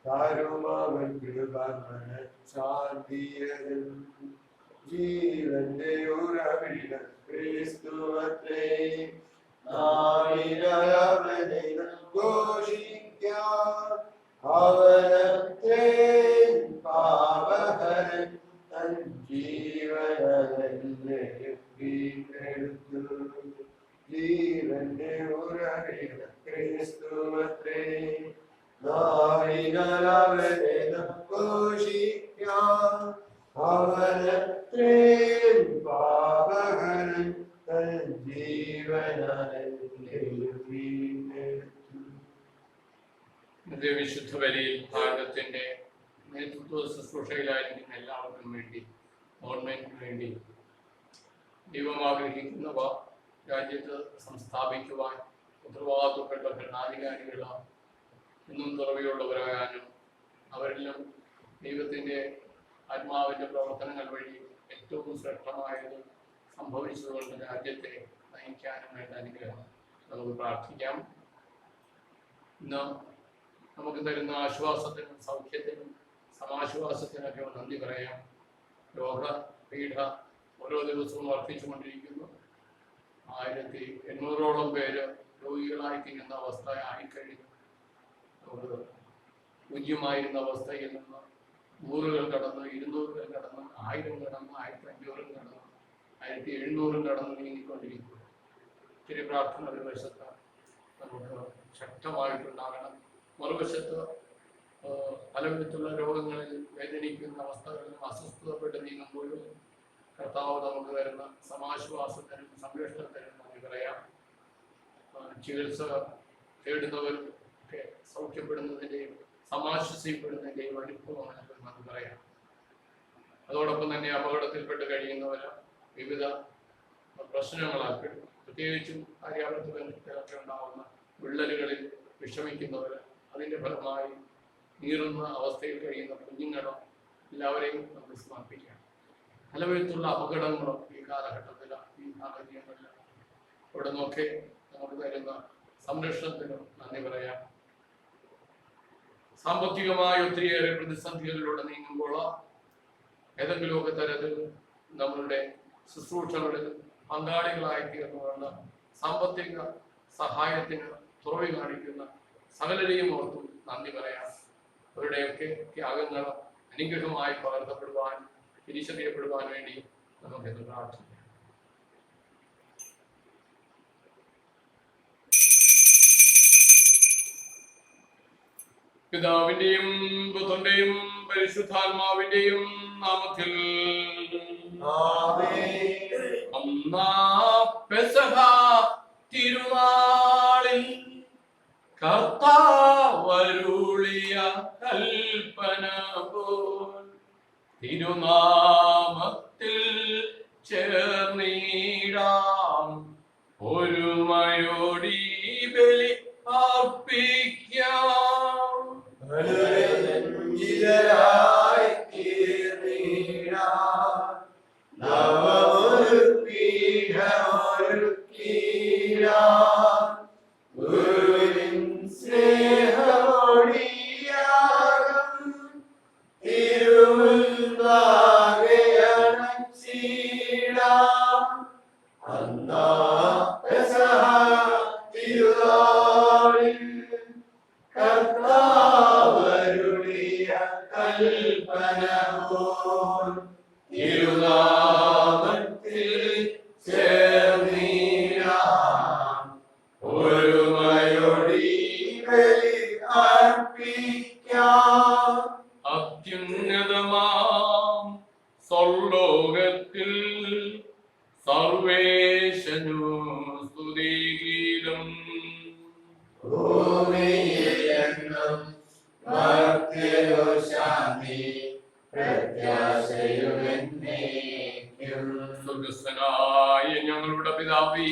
താരുമാവൻ കൃപമന ശാന്തിയതും ജീവന്റെ ഉറവിട ക്രിസ്തുവത്തെ നാളിലവനെ ഘോഷിക്കാം അവനത്തെ പാപഹരൻ തൻ ജീവനല്ലേ വീണ്ടെടുത്തു ജീവന്റെ ഉറവിട ക്രിസ്തുവത്തെ നാളിലവനെ ഘോഷിക്കാം അവനത്തെ പാപഹരൻ തൻ ജീവനല്ലേ വീണ്ടെടുത്തു. വിശുദ്ധ ബലിയിൽ ഭാരതത്തിന്റെ നേതൃത്വ ശുശ്രൂഷയിലായിരിക്കുന്ന എല്ലാവർക്കും വേണ്ടി ഗവൺമെന്റിന് വേണ്ടി ദൈവം ആഗ്രഹിക്കുന്നവ രാജ്യത്ത് സംസ്ഥാപിക്കുവാൻ ഉത്തരവാദിത്തപ്പെട്ട ഭരണാധികാരികൾ എന്നും തുറവിയുള്ളവരാകാനും അവരെല്ലാം ദൈവത്തിന്റെ ആത്മാവിന്റെ പ്രവർത്തനങ്ങൾ വഴി ഏറ്റവും ശ്രേഷ്ഠമായത് സംഭവിച്ചതുകൊണ്ട് രാജ്യത്തെ നയിക്കാനും വേണ്ട അനുഗ്രഹം നമുക്ക് പ്രാർത്ഥിക്കാം. ഇന്ന് നമുക്ക് തരുന്ന ആശ്വാസത്തിനും സൗഖ്യത്തിനും സമാശ്വാസത്തിനൊക്കെ നന്ദി പറയാം. രോഗപീഠ ഓരോ ദിവസവും വർദ്ധിച്ചുകൊണ്ടിരിക്കുന്നു. 1800ഓളം പേര് രോഗികളായി തീരുന്ന അവസ്ഥ ആയിക്കഴിഞ്ഞു. നമുക്ക് പൂജ്യമായിരുന്ന അവസ്ഥയിൽ നിന്ന് 100 കടന്ന് 200 കടന്ന് 1000 കടന്ന് 1500 കടന്ന് 1700 കടന്ന് നീങ്ങിക്കൊണ്ടിരിക്കുന്നു. ഇത്തിരി പ്രാർത്ഥന ഒരു വശത്ത് നമുക്ക് ശക്തമായിട്ടുണ്ടാകണം. മറുവശത്ത് പല വിധത്തിലുള്ള രോഗങ്ങളിൽ വേദനിക്കുന്ന അവസ്ഥകളിലും അസ്വസ്ഥതപ്പെട്ട് നീങ്ങുമ്പോഴും കർത്താവ് നമുക്ക് തരുന്ന സമാശ്വാസത്തിനും സംരക്ഷണത്തിനും നമുക്ക് പറയാം. ചികിത്സ തേടുന്നവരും ഒക്കെ സൗഖ്യപ്പെടുന്നതിൻ്റെയും സമാശ്വസിക്കപ്പെടുന്നതിൻ്റെയും അനുഭവമാണ് നമുക്ക് പറയാം. അതോടൊപ്പം തന്നെ അപകടത്തിൽപ്പെട്ട് കഴിയുന്നവർ വിവിധ പ്രശ്നങ്ങളാൽ പ്രത്യേകിച്ചും കാര്യാലത്ത് ബന്ധത്തിലൊക്കെ ഉണ്ടാകുന്ന വിള്ളലുകളിൽ വിഷമിക്കുന്നവർ, അതിൻ്റെ ഫലമായി നീറുന്ന അവസ്ഥയിൽ കഴിയുന്ന കുഞ്ഞുങ്ങളും എല്ലാവരെയും നമുക്ക് സമർപ്പിക്കാം. പല വിധത്തിലുള്ള അപകടങ്ങളും ഈ കാലഘട്ടത്തിൽ ഈ സാഹചര്യങ്ങളിൽ ഇവിടെ നിന്നൊക്കെ നമുക്ക് തരുന്ന സംരക്ഷണത്തിനും നന്ദി പറയാം. സാമ്പത്തികമായ ഒത്തിരിയേറെ പ്രതിസന്ധികളിലൂടെ നീങ്ങുമ്പോൾ ഏതെങ്കിലുമൊക്കെ തരത്തിൽ നമ്മളുടെ ശുശ്രൂഷകളിൽ പങ്കാളികളായി തീർന്നുകൊണ്ട് സാമ്പത്തിക സഹായത്തിന് തുറവി കാണിക്കുന്ന സകലരെയും ഓർത്തും നന്ദി പറയാം. അവരുടെയൊക്കെ ത്യാഗങ്ങൾ അനുഗ്രഹമായി പകർത്തപ്പെടുവാൻ തിരിച്ചറിയപ്പെടുവാൻ വേണ്ടി നമുക്കെന്ന് പ്രാർത്ഥിക്കാം. പിതാവിന്റെയും പുത്രന്റെയും പരിശുദ്ധാത്മാവിന്റെയും നാമത്തിൽ പെസഹ തിരുനാളിൽ കർത്താവരുളിയ കൽപ്പന പോൽ തിരുനാമത്തിൽ ചേർന്നിടാം ഒരുമയോടി ബലി അർപ്പിക്കാം. അത്യുന്നതമാം സ്വർലോകത്തിൽ സർവേശനു സ്തുതിഗീതം. സ്വർഗ്ഗസ്ഥനായ ഞങ്ങളുടെ പിതാവേ,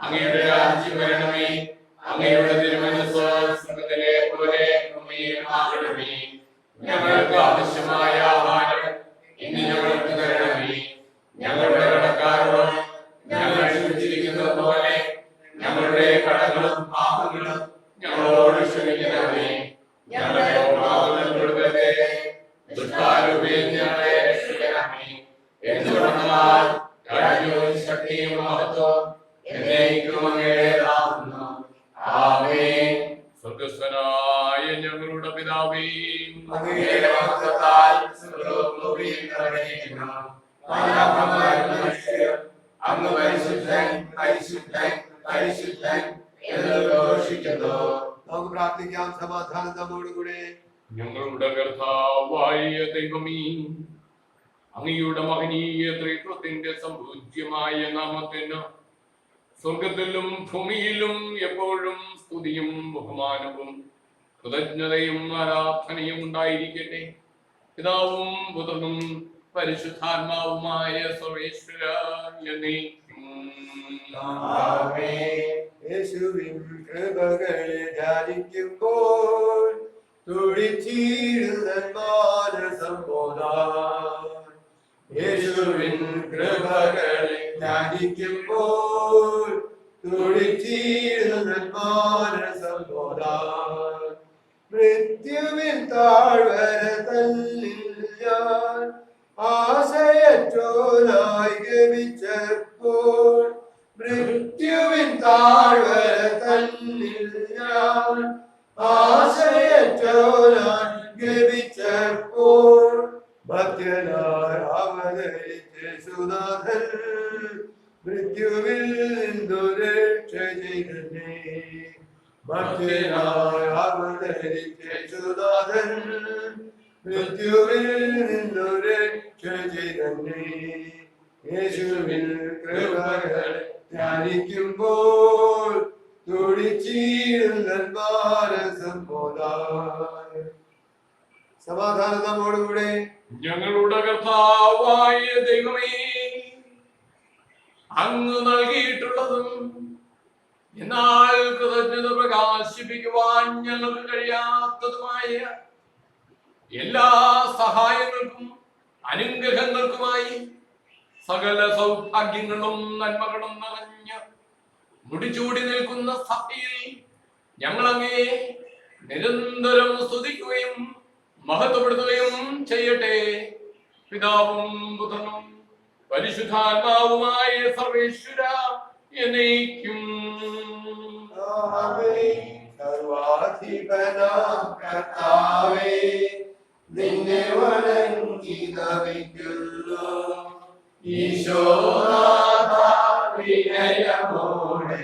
അങ്ങയുടെ രാജ്യം വരണമേ, അങ്ങയുടെ തിരുമനസ്സ് സ്വർഗ്ഗത്തിലെ പോലെ ഭൂമിയിലുമാകണമേ. ഞങ്ങൾക്ക് ആവശ്യമായ ആഹാരം ഇന്ന് ഞങ്ങൾക്ക് തരണമേ. ഞങ്ങളുടെ കടക്കാരോട് ഞങ്ങൾ ക്ഷമിച്ചിരിക്കുന്നത് പോലെ ഞങ്ങളുടെ കടങ്ങളും പാപങ്ങളും ഞങ്ങളോട് ക്ഷമിക്കണമേ. ഞങ്ങളെ പാപങ്ങളിൽ പെടുത്തരുതേ. ദുഷ്ടാരൂപിയിൽ ഞങ്ങളെ രക്ഷിക്കണമേ. എന്തുകൊണ്ടെന്നാൽ രാജ്യവും ശക്തിയും മഹത്വവും എന്നേക്കും അങ്ങയുടേതാകുന്നു. ആമേൻ. സ്വർഗ്ഗസ്ഥനായ ഞങ്ങളുടെ പിതാവേ, അങ്ങയുടെ മഹത്വത്താൽ സ്വർഗ്ഗവും ഭൂമിയും നിറഞ്ഞിരിക്കുന്നു. അങ്ങ് പരിശുദ്ധൻ, പരിശുദ്ധൻ, പരിശുദ്ധൻ എന്ന് ഘോഷിക്കുന്നു. നമുക്ക് പ്രാർത്ഥിക്കാം. സമാധാനം നമ്മോടുകൂടെ. ഞങ്ങളുടെ കർത്താവായ ദൈവമേ, അങ്ങയുടെ മഹനീയ ത്രിത്വത്തിന്റെ സംപൂജ്യമായ നാമത്തിന് സ്വർഗത്തിലും ഭൂമിയിലും എപ്പോഴും സ്തുതിയും ബഹുമാനവും കൃതജ്ഞതയും ആരാധനയും ഉണ്ടായിരിക്കട്ടെ. പിതാവും പുത്രനും പരിശുദ്ധാത്മാവുമായ സർവേശ്വര എന്നേക്കും. യേശുവിൻ കൃപകളെ ധ്യാനിക്കുമ്പോൾ തുടിച്ചിടുന്ന മാനസം പോതാൻ. യേശുവിൻ കൃപകളെ ധ്യാനിക്കുമ്പോൾ തുടിച്ചിടുന്ന മാനസം പോതാൻ. മൃത്യുവിൻ താഴ്വര തന്നിൽ ഞാൻ ആശയറ്റോനായി ഗമിച്ചപ്പോൾ. മൃത്യുവിൻ താഴ്വര തന്നിൽ ഞാൻ ആശയറ്റോനായി ഗമിച്ചപ്പോൾ. ഭക്തനായി അവതരിച്ച സുനാഥൻ മൃത്യുവിൽ നിന്നു രക്ഷ ചെയ്തേ. ഭക്തനായി അവതരിച്ച സുനാഥൻ മൃത്യുവിൽ നിന്നു രക്ഷ ചെയ്തേ. യേശുവിൻ കൃപകൾ ധ്യാനിക്കുമ്പോൾ തുടിച്ചിടുന്ന മാനസം പോതാൻ. സമാധാനം നമ്മോടുകൂടെ. ഞങ്ങളുടെ കർത്താവായ ദൈവമേ, അങ്ങ് നൽകിയിട്ടുള്ളതും എന്നാൽ കൃതജ്ഞത പ്രകാശിപ്പിക്കുവാൻ ഞങ്ങൾക്ക് കഴിയാത്തതുമായ എല്ലാ സഹായങ്ങൾക്കും അനുഗ്രഹങ്ങൾക്കുമായി സകല സൗഭാഗ്യങ്ങളും നന്മകളും നിറഞ്ഞ മുടിച്ചൂടി നിൽക്കുന്ന സഭയിൽ ഞങ്ങളങ്ങേ നിരന്തരം സ്തുതിക്കുകയും മഹത്വപ്പെടുത്തുകയും ചെയ്യട്ടെ. പിതാവും പുത്രനും പരിശുദ്ധാത്മാവുമായ സർവേശ്വര എന്നേക്കും. സർവാധിപനാം കർത്താവേ, നിന്നെ വണങ്ങി നമിക്കുന്നു. ഈശോനാഥ വിനയമോടെ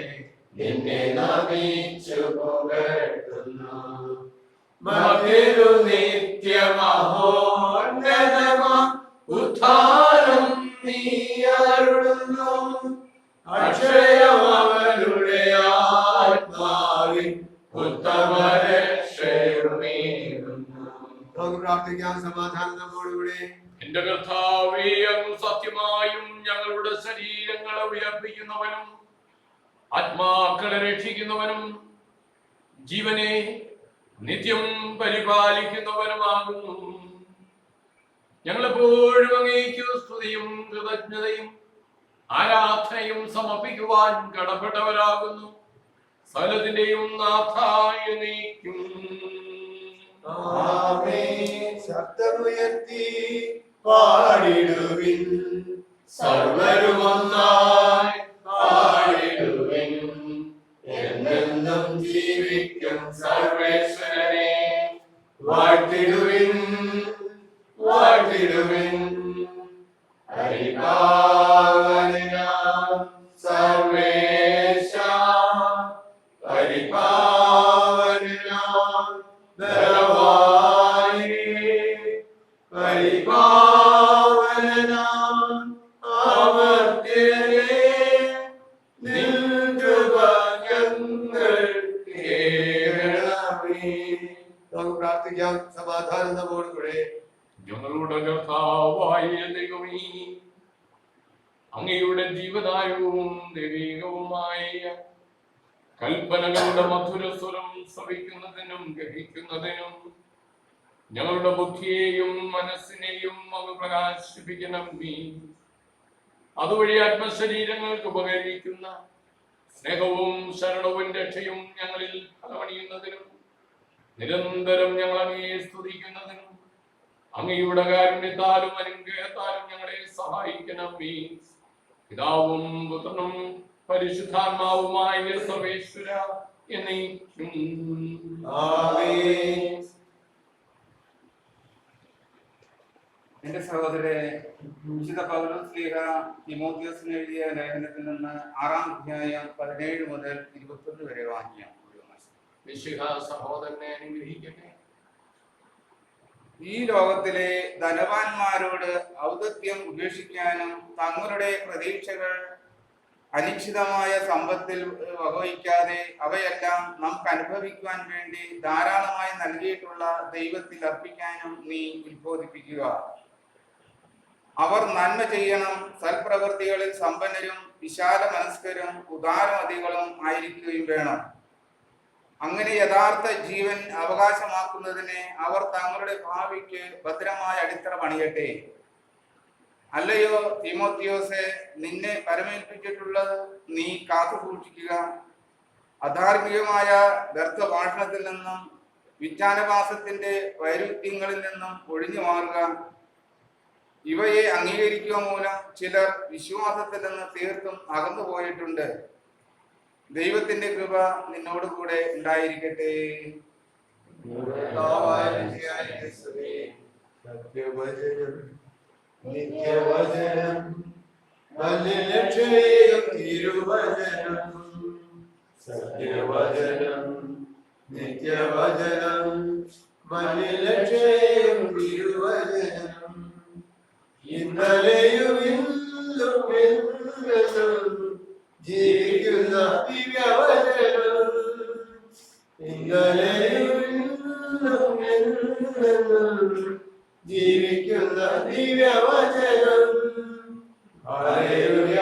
നിന്നെ നമിച്ചു പുകഴ്ത്തുന്നു. മറ്റൊരു നിത്യമഹോന്നതമാം ഉദ്ധാരം നീ അരുളുന്നു. അക്ഷയമവരുടെ ആത്മാവിൻ ഉത്തമരക്ഷയുമേകുന്നു. നമുക്ക് പ്രാർത്ഥിക്കാം. സമാധാനം നമ്മോടുകൂടെ. എന്റെ കർത്താവേ, അങ്ങ് സത്യമായും ഞങ്ങളുടെ ശരീരങ്ങളെ ഉയർപ്പിക്കുന്നവനും ആത്മാക്കളെ രക്ഷിക്കുന്നവനും ജീവനെ നിത്യം പരിപാലിക്കുന്നവനുമാകുന്നു. ഞങ്ങളെപ്പോഴും അങ്ങേക്ക് സ്തുതിയും കൃതജ്ഞതയും ആരാധനയും സമർപ്പിക്കുവാൻ കടപ്പെട്ടവരാകുന്നു. സകലത്തിന്റെയും നാഥായ നീക്കും. ശബ്ദമുയർത്തി പാടിടുവിൻ, സർവരുമൊന്നായി പാടിടുവിൻ. എന്നെന്നും ജീവിക്കും സർവേശ്വരനെ വാഴ്ത്തിടുവിൻ, വാഴ്ത്തിടുവിൻ. പരിപാവനാം സർവേശ, പരിപാവനാം ബലവാനേ, പരിപാവനാം അമർത്യനേ, നിൻ കൃപ ഞങ്ങൾ കേൾക്കണമേ. നമുക്ക് പ്രാർത്ഥിക്കാം. സമാധാനം നമ്മോടുകൂടെ. ഞങ്ങളുടെ കർത്താവായ ദൈവമേ, അങ്ങയുടെ ജീവദായകവും ദൈവികവുമായ കൽപ്പനകളുടെ മധുരസ്വരം ശ്രവിക്കുന്നതിനും ഗ്രഹിക്കുന്നതിനും ഞങ്ങളുടെ ബുദ്ധിയെയും മനസ്സിനെയും അങ്ങ് പ്രകാശിപ്പിക്കണം. അതുവഴി ആത്മശരീരങ്ങൾക്ക് ഉപകരിക്കുന്ന സ്നേഹവും ശരണവും രക്ഷയും ഞങ്ങളിൽ ഫലമണിയുന്നതിനും നിരന്തരം ഞങ്ങൾ അങ്ങയെ സ്തുതിക്കുന്നതിനും അങ്ങയുടെ കാരുണ്യത്താലും അനുഗ്രഹത്താലും ഞങ്ങളെ സഹായിക്കണമേ. പിതാവും പുത്രനും പരിശുദ്ധാത്മാവുമായ സർവേശ്വര എന്നേക്കും ആമേൻ. എന്റെ സഹോദരരെ, വിശുദ്ധ പൗലോസ് ശ്ലീഹ തിമോഥെയോസിന് എഴുതിയ ലേഖനത്തിൽ നിന്ന് 6-ാം അധ്യായം 17 മുതൽ 21 വരെ വാക്യം. മിശിഹ സഹോദരനെ അനുഗ്രഹിക്കട്ടെ. ഈ ലോകത്തിലെ ധനവാന്മാരോട് ഔദത്യം ഉപേക്ഷിക്കാനും തങ്ങളുടെ പ്രതീക്ഷകൾ അനിശ്ചിതമായ സമ്പത്തിൽ വകവയ്ക്കാതെ അവയെല്ലാം നമുക്ക് അനുഭവിക്കുവാൻ വേണ്ടി ധാരാളമായി നൽകിയിട്ടുള്ള ദൈവത്തിൽ അർപ്പിക്കാനും നീ ഉത്ബോധിപ്പിക്കുക. അവർ നന്മ ചെയ്യണം, സൽപ്രവൃത്തികളിൽ സമ്പന്നരും വിശാല മനസ്കരും ഉദാരമതികളും ആയിരിക്കുകയും വേണം. അങ്ങനെ യഥാർത്ഥ ജീവൻ അവകാശമാക്കുന്നതിന് അവർ തങ്ങളുടെ ഭാവിക്ക് ഭദ്രമായ അടിത്തറ പണിയട്ടെ. അല്ലയോ തിമോത്തിയോസെ, നിന്നെ പരമേൽപ്പിച്ചിട്ടുള്ളത് നീ കാത്തു സൂക്ഷിക്കുക. അധാർമികമായ വ്യർത്ഥ ഭാഷണത്തിൽ നിന്നും വിജ്ഞാനവാസത്തിന്റെ വൈരുദ്ധ്യങ്ങളിൽ നിന്നും ഒഴിഞ്ഞു മാറുക. ഇവയെ അംഗീകരിക്കുക മൂലം ചിലർ വിശ്വാസത്തിൽ നിന്ന് തീർത്തും അകന്നു പോയിട്ടുണ്ട്. ദൈവത്തിന്റെ കൃപ നിന്നോട് കൂടെ ഉണ്ടായിരിക്കട്ടെ. സത്യവചനം നിത്യവചനം വചനം തിരുവചനം. സത്യവചനം നിത്യവചനം മലിനക്ഷയം തിരുവചനം. ഇന്നലെയും ഇന്നും എന്നും ജീവിക്കുന്ന ദിവ്യവചനം. ഇന്നലെയും ഇന്നും എന്നും ജീവിക്കുന്ന ദിവ്യവചനം. Hallelujah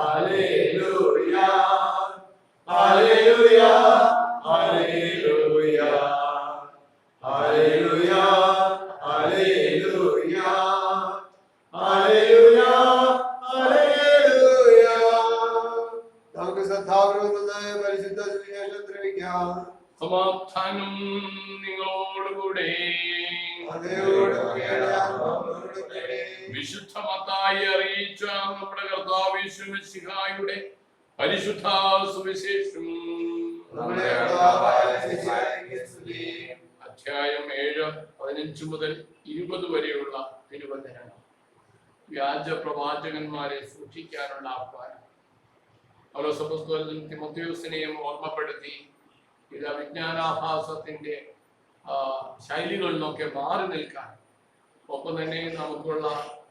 hallelujah hallelujah hallelujah hallelujah hallelujah hallelujah hallelujah. നമുക്ക് ശ്രദ്ധാപൂർവ്വം പരിശുദ്ധ സുവിശേഷം ശ്രവിക്കാം. സമാധാനം നിങ്ങളോടുകൂടെ. വിശുദ്ധ മത്തായി അറിയിച്ച നമ്മുടെ കർത്താവ് യേശു മിശിഹായുടെ പരിശുദ്ധ സുവിശേഷം. അധ്യായം 7:15 മുതൽ 20 വരെയുള്ള തിരുവചനങ്ങൾ. വ്യാജ പ്രവാചകന്മാരെ സൂക്ഷിക്കാനുള്ള ആഹ്വാനം. പൗലോസ് അപ്പോസ്തലൻ തിമോഥെയോസിനെയും ഓർമ്മപ്പെടുത്തി ഇത് വിജ്ഞാനാഭാസത്തിന്റെ ശൈലികളിൽ നിന്നൊക്കെ മാറി നിൽക്കാൻ, ഒപ്പം തന്നെ നമുക്കുള്ള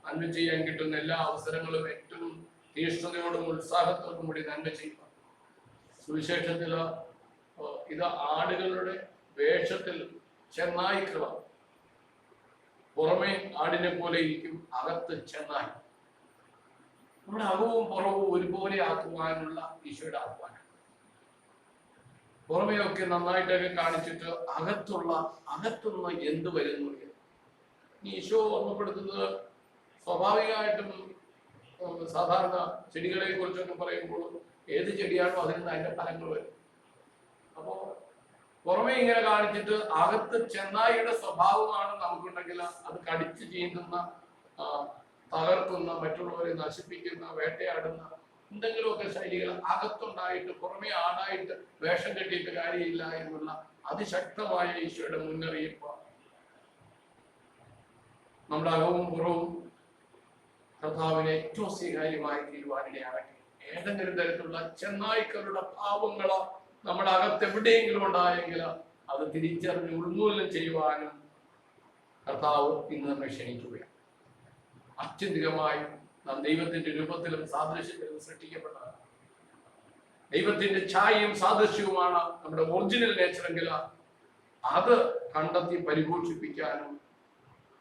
നന്മ ചെയ്യാൻ കിട്ടുന്ന എല്ലാ അവസരങ്ങളും ഏറ്റവും തീഷ്ണതയോടും ഉത്സാഹത്തോടും കൂടി നന്മ ചെയ്യുക. സുവിശേഷത്തില് ഇത് ആടുകളുടെ വേഷത്തിൽ ചെന്നായിക്കള. പുറമെ ആടിനെ പോലെ ഇരിക്കും, അകത്ത് ചെന്നായി. നമ്മുടെ അകവും പുറവും ഒരുപോലെ ആക്കുവാനുള്ള ഈശോയുടെ ആഹ്വാനം. പുറമെയൊക്കെ നന്നായിട്ടൊക്കെ കാണിച്ചിട്ട് അകത്തുനിന്ന് എന്ത് വരുന്നു. ഈശോ ഓർമ്മപ്പെടുത്തുന്നത് സ്വാഭാവികമായിട്ടും സാധാരണ ചെടികളെ കുറിച്ചൊക്കെ പറയുമ്പോൾ ഏത് ചെടിയാണോ അതിൽ നിന്ന് അതിന്റെ ഫലങ്ങൾ വരും. അപ്പോ പുറമെ ഇങ്ങനെ കാണിച്ചിട്ട് അകത്ത് ചെന്നായിയുടെ സ്വഭാവമാണ് നമുക്കുണ്ടെങ്കിൽ അത് കടിച്ചു ചീന്തുന്ന, തകർക്കുന്ന, മറ്റുള്ളവരെ നശിപ്പിക്കുന്ന, വേട്ടയാടുന്ന എന്തെങ്കിലുമൊക്കെ ശൈലികൾ അകത്തുണ്ടായിട്ട് പുറമെ ആടായിട്ട് വേഷം കെട്ടിയിട്ട് കാര്യമില്ല എന്നുള്ള അതിശക്തമായ ഈശോയുടെ മുന്നറിയിപ്പാണ്. നമ്മുടെ അകവും പുറവും കർത്താവിനെ ഏറ്റവും സ്വീകാര്യമായി തീരുവാനിടയാകട്ടെ. ഏതെങ്കിലും തരത്തിലുള്ള ചെന്നായ്ക്കളുടെ ഭാവങ്ങളോ നമ്മുടെ അകത്ത് എവിടെയെങ്കിലും ഉണ്ടായെങ്കിൽ അത് തിരിച്ചറിഞ്ഞ് ഉന്മൂലനം ചെയ്യുവാനും കർത്താവ് ഇന്ന് നമ്മെ ക്ഷണിക്കുകയാണ്. അത്യന്തികമായി നാം ദൈവത്തിന്റെ രൂപത്തിലും സാദൃശ്യത്തിലും സൃഷ്ടിക്കപ്പെട്ടതാണ്. ദൈവത്തിന്റെ ഛായയും സാദൃശ്യവുമാണ് നമ്മുടെ ഒറിജിനൽ നേച്ചറെങ്കിൽ അത് കണ്ടെത്തി പരിപോഷിപ്പിക്കാനും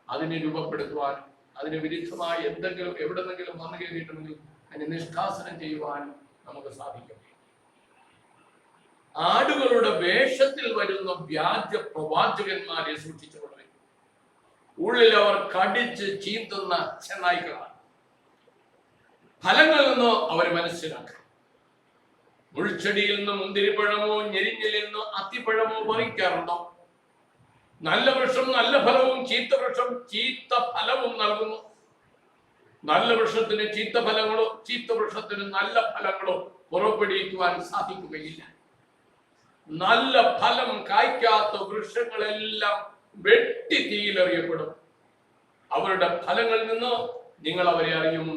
അതിനെ രൂപപ്പെടുത്തുവാനും അതിന് വിരുദ്ധമായി എന്തെങ്കിലും എവിടെന്നെങ്കിലും വന്നു കയറിയിട്ടുണ്ടെങ്കിൽ അതിനെ നിഷ്കാസനം ചെയ്യുവാനും നമുക്ക് സാധിക്കും. ആടുകളുടെ വേഷത്തിൽ വരുന്ന വ്യാജ പ്രവാചകന്മാരെ സൂക്ഷിച്ചുകൊള്ളേ. ഉള്ളിൽ അവർ കടിച്ച് ചീന്തുന്ന ചെന്നായ്ക്കളാണ്. ഫലങ്ങളിൽ നിന്ന് അവർ മനസ്സിലാക്കണം. മുൾച്ചെടിയിൽ നിന്ന് മുന്തിരിപ്പഴമോ ഞെരിഞ്ഞിൽ നിന്ന് അത്തിപ്പഴമോ പറിക്കാറുണ്ടോ? നല്ല വൃക്ഷം നല്ല ഫലവും ചീത്ത വൃക്ഷം ചീത്ത ഫലവും നൽകുന്നു. നല്ല വൃക്ഷത്തിന് ചീത്ത ഫലങ്ങളോ ചീത്ത വൃക്ഷത്തിന് നല്ല ഫലങ്ങളോ പുറപ്പെടുവിക്കുവാൻ സാധിക്കുകയില്ല. നല്ല ഫലം കായ്ക്കാത്ത വൃക്ഷങ്ങളെല്ലാം വെട്ടി തീയിലെറിയപ്പെടും. അവരുടെ ഫലങ്ങളിൽ നിന്ന് നിങ്ങൾ അവരെ അറിയും.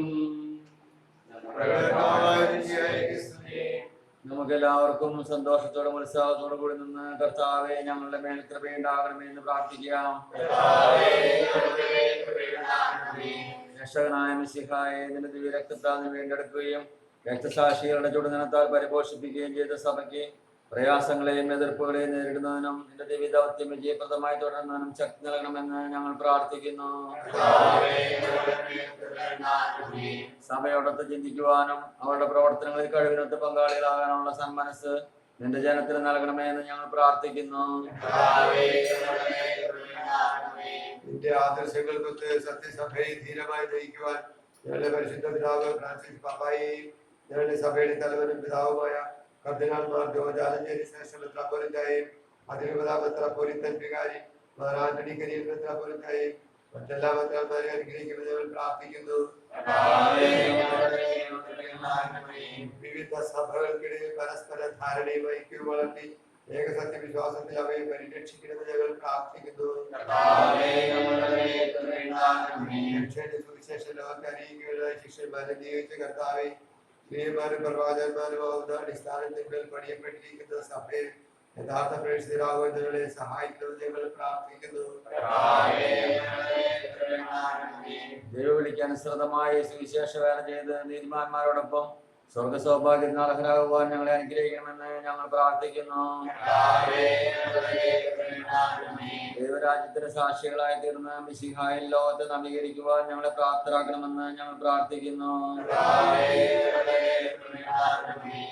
നമുക്കെല്ലാവർക്കും സന്തോഷത്തോടും ഉത്സാഹത്തോടും കൂടി നിന്ന് കർത്താവെ ഞങ്ങളുടെ മേൽ കൃപയുണ്ടാകണമേ എന്ന് പ്രാർത്ഥിക്കാം. രക്ഷകനായ മിശിഹായെ നിന്റെ ദിവ്യരക്തത്താൽ വീണ്ടെടുക്കുകയും രക്തസാക്ഷികളുടെ ചുടുനിണത്താൽ പരിപോഷിപ്പിക്കുകയും ചെയ്ത സഭയ്ക്ക് പ്രയാസങ്ങളെയും എതിർപ്പുകളെയും നേരിടുന്നതിനും നിന്റെ ദിവ്യദൗത്യം വിജയപ്രദമായി തുടരുന്നതിനും ശക്തി നൽകണമെന്ന് ഞങ്ങൾ പ്രാർത്ഥിക്കുന്നു. സഭയോടൊത്ത് ചിന്തിക്കുവാനും അവരുടെ പ്രവർത്തനങ്ങളിൽ കഴിവിനൊത്ത് പങ്കാളികളാകാനുള്ള സന്മനസ് നിന്റെ ജനത്തിന് നൽകണമേ എന്ന് ഞങ്ങൾ പ്രാർത്ഥിക്കുന്നു. നിന്റെ ആദർശങ്ങൾക്കൊത്ത് സത്യസഭയെ ധീരമായി നയിക്കുവാൻ ഞങ്ങളുടെ പരിശുദ്ധ പിതാവ് ഫ്രാൻസിസ് പാപ്പായെയും ഞങ്ങളുടെ സഭയുടെ തലവനും പിതാവുമായ കർദിനാൾമാർ ജോർജ് ആലഞ്ചേരി ശ്രേഷ്ഠ മെത്രാപ്പോലിത്തായെയും അതിരൂപതാ മെത്രാപ്പോലിത്തൻ വികാരി മാർ ആന്റണി കരിയൽ മെത്രാപ്പോലിത്തായെയും മറ്റെല്ലാ മെത്രാന്മാരെയും അനുഗ്രഹിക്കുമെന്ന് ഞങ്ങൾ പ്രാർത്ഥിക്കുന്നു. വിവിധ സഭകൾക്കിടയിൽ പരസ്പര ധാരണയും ഐക്യവും വളർത്തി ഏകസത്യ വിശ്വാസത്തിൽ അവയെ പരിരക്ഷിക്കണമെന്ന് ഞങ്ങൾ പ്രാർത്ഥിക്കുന്നു. സുവിശേഷ ലോകത്തെ അറിയിക്കുകയായി ശിഷ്യന്മാരെ നിയോഗിച്ച കർത്താവെ, സ്ത്രീമാരും പ്രവാചകന്മാരുമാവുന്ന അടിസ്ഥാനത്തിന്മേൽ പണിയപ്പെട്ടിരിക്കുന്ന സഭയിൽ യഥാർത്ഥ പ്രേക്ഷിതരാകുവാൻ ഞങ്ങളെ സഹായിക്കണമെന്ന് ഞങ്ങൾ പ്രാർത്ഥിക്കുന്നു. ദൈവവിളിക്കനുസൃതമായി സുവിശേഷ വേല ചെയ്ത് നീതിമാന്മാരോടൊപ്പം സ്വർഗ സൗഭാഗ്യത്തിന് അർഹരാകുവാൻ ഞങ്ങളെ അനുഗ്രഹിക്കണമെന്ന് ഞങ്ങൾ പ്രാർത്ഥിക്കുന്നു. ദൈവരാജ്യത്തിന് സാക്ഷികളായി തീർന്ന് മിശിഹായിൽ ലോകത്തെ നവീകരിക്കുവാൻ ഞങ്ങളെ പ്രാപ്തരാക്കണമെന്ന് ഞങ്ങൾ പ്രാർത്ഥിക്കുന്നു.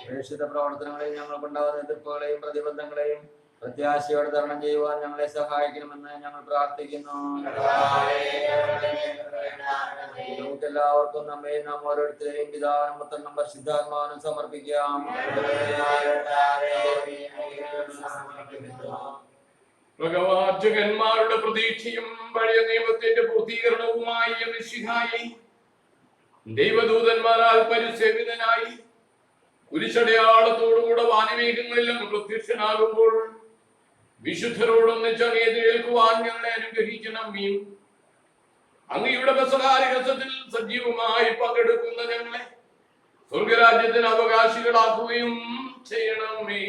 പ്രേക്ഷിത പ്രവർത്തനങ്ങളിൽ ഞങ്ങൾക്കുണ്ടാകുന്ന എതിർപ്പുകളെയും പ്രതിബന്ധങ്ങളെയും പ്രത്യാശയോടെ തരണം ചെയ്യുവാൻ ഞങ്ങളെ സഹായിക്കണമെന്ന് ഞങ്ങൾ പ്രാർത്ഥിക്കുന്നു. നമുക്കെല്ലാവർക്കും നമ്മയും നാം ഓരോരുത്തരെയും പിതാവിനും പുത്രനും പരിശുദ്ധാത്മാവിനും സമർപ്പിക്കാം. പ്രവാചകന്മാരുടെ പ്രതീക്ഷയും പഴയ നിയമത്തിന്റെ പൂർത്തീകരണവുമായി മിശിഹായി ദൈവദൂതന്മാരാൽ പരിസേവിതനായി കുരിശടയാളത്തോടുകൂടെ വാനമേഘങ്ങളിലും പ്രത്യക്ഷനാകുമ്പോൾ വിശുദ്ധരോടൊന്നിച്ച് അങ്ങ് എതിരേൽക്കുവാൻ ഞങ്ങളെ അനുഗ്രഹിക്കണമേ. അങ്ങയുടെ പെസഹാരഹസത്തിൽ സജീവമായി പങ്കെടുക്കുന്ന ഞങ്ങളെ സ്വർഗരാജ്യത്തിന് അവകാശികളാക്കുകയും ചെയ്യണമേ.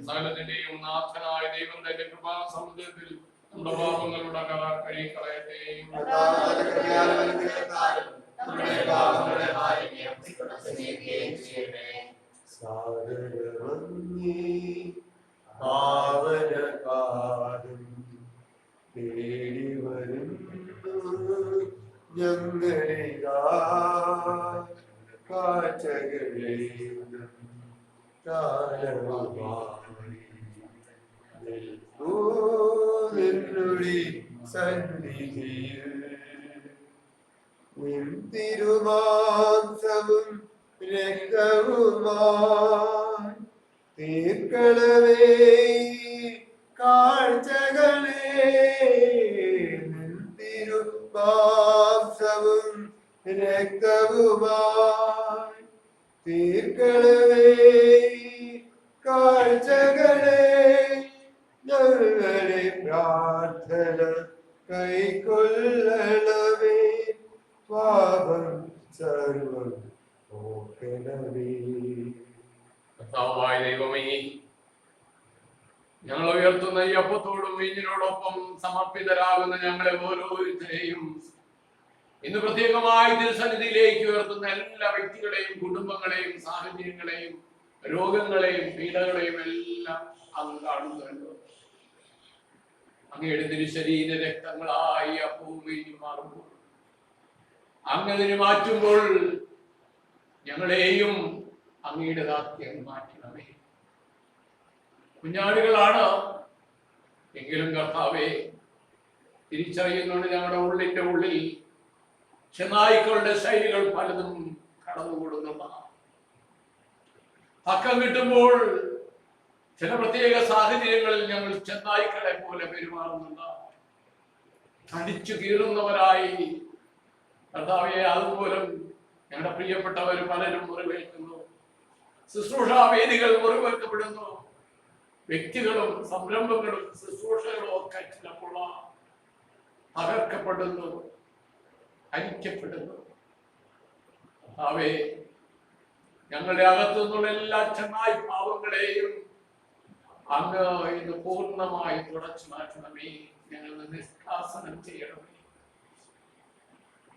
സകലത്തിന്റെയും നാഥനായ ദൈവം തന്റെ കൃപാസമുദ്രത്തിൽ നമ്മുടെ പാപങ്ങളുടെ കറ കഴുകിക്കളയട്ടെ. തേടി വരുന്നു ഞങ്ങളിതാ കാഴ്ചകളെ നിന്നുടി സന്നിധിയിൽ തിരുമാംസവും രക്തവുമായി തീർക്കണമേ കാഴ്ചകളെ. തിരുമാംസവും രക്തവുമായി തീർക്കണമേ കാഴ്ചകളെ. ഞങ്ങളുടെ പ്രാർത്ഥന കൈക്കൊള്ളണമേ. പാപം സർവം ഓർക്കണമേ. കർത്താവായ ദൈവമേ, ഞങ്ങൾ ഉയർത്തുന്ന ഈ അപ്പത്തോടും വീഞ്ഞിനോടൊപ്പം സമർപ്പിതരാകുന്ന ഞങ്ങളെ ഓരോരുത്തരെയും ഇന്ന് പ്രത്യേകമായി തിരുസന്നിധിയിലേക്ക് ഉയർത്തുന്ന എല്ലാ വ്യക്തികളെയും കുടുംബങ്ങളെയും സാഹചര്യങ്ങളെയും രോഗങ്ങളെയും പീഡകളെയും എല്ലാം അങ്ങ് കാണുന്നുണ്ട്. അങ്ങയുടെ തിരുശരീര രക്തങ്ങളായി അപ്പവും വീഞ്ഞും മാറുമ്പോൾ അങ്ങനെ മാറ്റുമ്പോൾ ഞങ്ങളെയും അങ്ങയുടെ ദാത്യം മാറ്റണമേ. കുഞ്ഞാടുകളാണ് എങ്കിലും കർത്താവെ തിരിച്ചറിയുന്നുണ്ട് ഞങ്ങളുടെ ഉള്ളിന്റെ ഉള്ളിൽ ചെന്നായ്ക്കളുടെ ശൈലികൾ പലതും കടന്നുകൂടുന്നതാണ്. തക്കം കിട്ടുമ്പോൾ ചില പ്രത്യേക സാഹചര്യങ്ങളിൽ ഞങ്ങൾ ചെന്നായ്ക്കളെ പോലെ പെരുമാറുന്നുണ്ട്. തടിച്ചു കീറുന്നവരായി കർത്താവെ, അതുപോലും ഞങ്ങളുടെ പ്രിയപ്പെട്ടവർ പലരും മുറിവേൽക്കുന്നു. ശുശ്രൂഷാ വേദികൾ മുറിവേൽക്കപ്പെടുന്നു. വ്യക്തികളും സംരംഭങ്ങളും ശുശ്രൂഷകളും ഒക്കെ ചിലപ്പോൾ തകർക്കപ്പെടുന്നു, ഹനിക്കപ്പെടുന്നു. കർത്താവേ, ഞങ്ങളുടെ അകത്തു നിന്നുള്ള എല്ലാ ചെന്നായി പാവങ്ങളെയും അങ്ങ് ഇത് പൂർണ്ണമായി തുടച്ചു മാറ്റണമേ. ഞങ്ങൾ നിഷ്കാസനം ചെയ്യണമേ.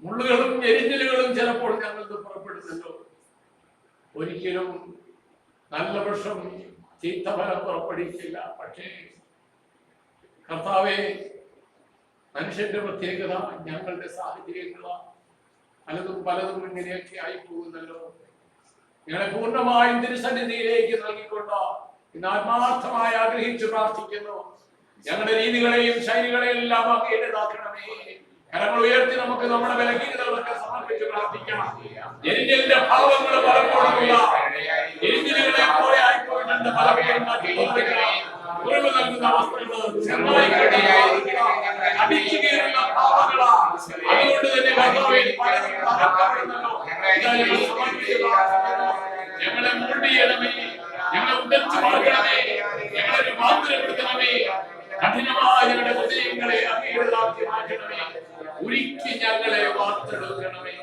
മുള്ളുകളും എരിഞ്ഞലുകളും ചിലപ്പോൾ ഞങ്ങൾക്ക് പുറപ്പെടുന്നല്ലോ. ഒരിക്കലും നല്ല വൃക്ഷം ചീത്ത ഫലം പുറപ്പെടുവിക്കില്ല. പക്ഷേ കർത്താവേ, മനുഷ്യന്റെ പ്രത്യേകത ഞങ്ങളുടെ സാഹചര്യങ്ങളാണ്. പലതും ഇങ്ങനെയൊക്കെ ആയി പോകുന്നല്ലോ. ഞങ്ങളെ പൂർണ്ണമായും തിരുസന്നിധിയിലേക്ക് നൽകിക്കൊണ്ട് ഇന്ന് ആത്മാർത്ഥമായി ആഗ്രഹിച്ചു പ്രാർത്ഥിക്കുന്നു. ഞങ്ങളുടെ രീതികളെയും ശൈലികളെയും എല്ലാം അങ്ങേതാക്കണമേ. കരങ്ങൾ ഉയർത്തി നമുക്ക് നമ്മുടെ ബലഹീനതകളൊക്കെ സമർപ്പിച്ച് പ്രാർത്ഥിക്കണം. എരിഞ്ഞലിന്റെ ഭാവങ്ങൾ പലപ്പോഴുമില്ല. എരിഞ്ഞലുകളെ പോലെ ആയിപ്പോയിട്ടുണ്ട്. പലപ്പോഴും കുറവ് നൽകുന്ന വസ്ത്രങ്ങൾ അടിച്ചു കീറുന്ന ഭാവങ്ങളാ. അതുകൊണ്ട് തന്നെ ഞങ്ങളെ മോൾഡ് ചെയ്യണമേ, ഞങ്ങളെ ഉന്നയിച്ചു മാറ്റണമേ, ഞങ്ങളെ രൂപാന്തരപ്പെടുത്തണമേ. കഠിനമായ ഞങ്ങളുടെ ഹൃദയങ്ങളെ അങ്ങേതാക്കി മാറ്റണമേ. ഉരുക്കി ഞങ്ങളെ വാർത്തെടുക്കണമേ,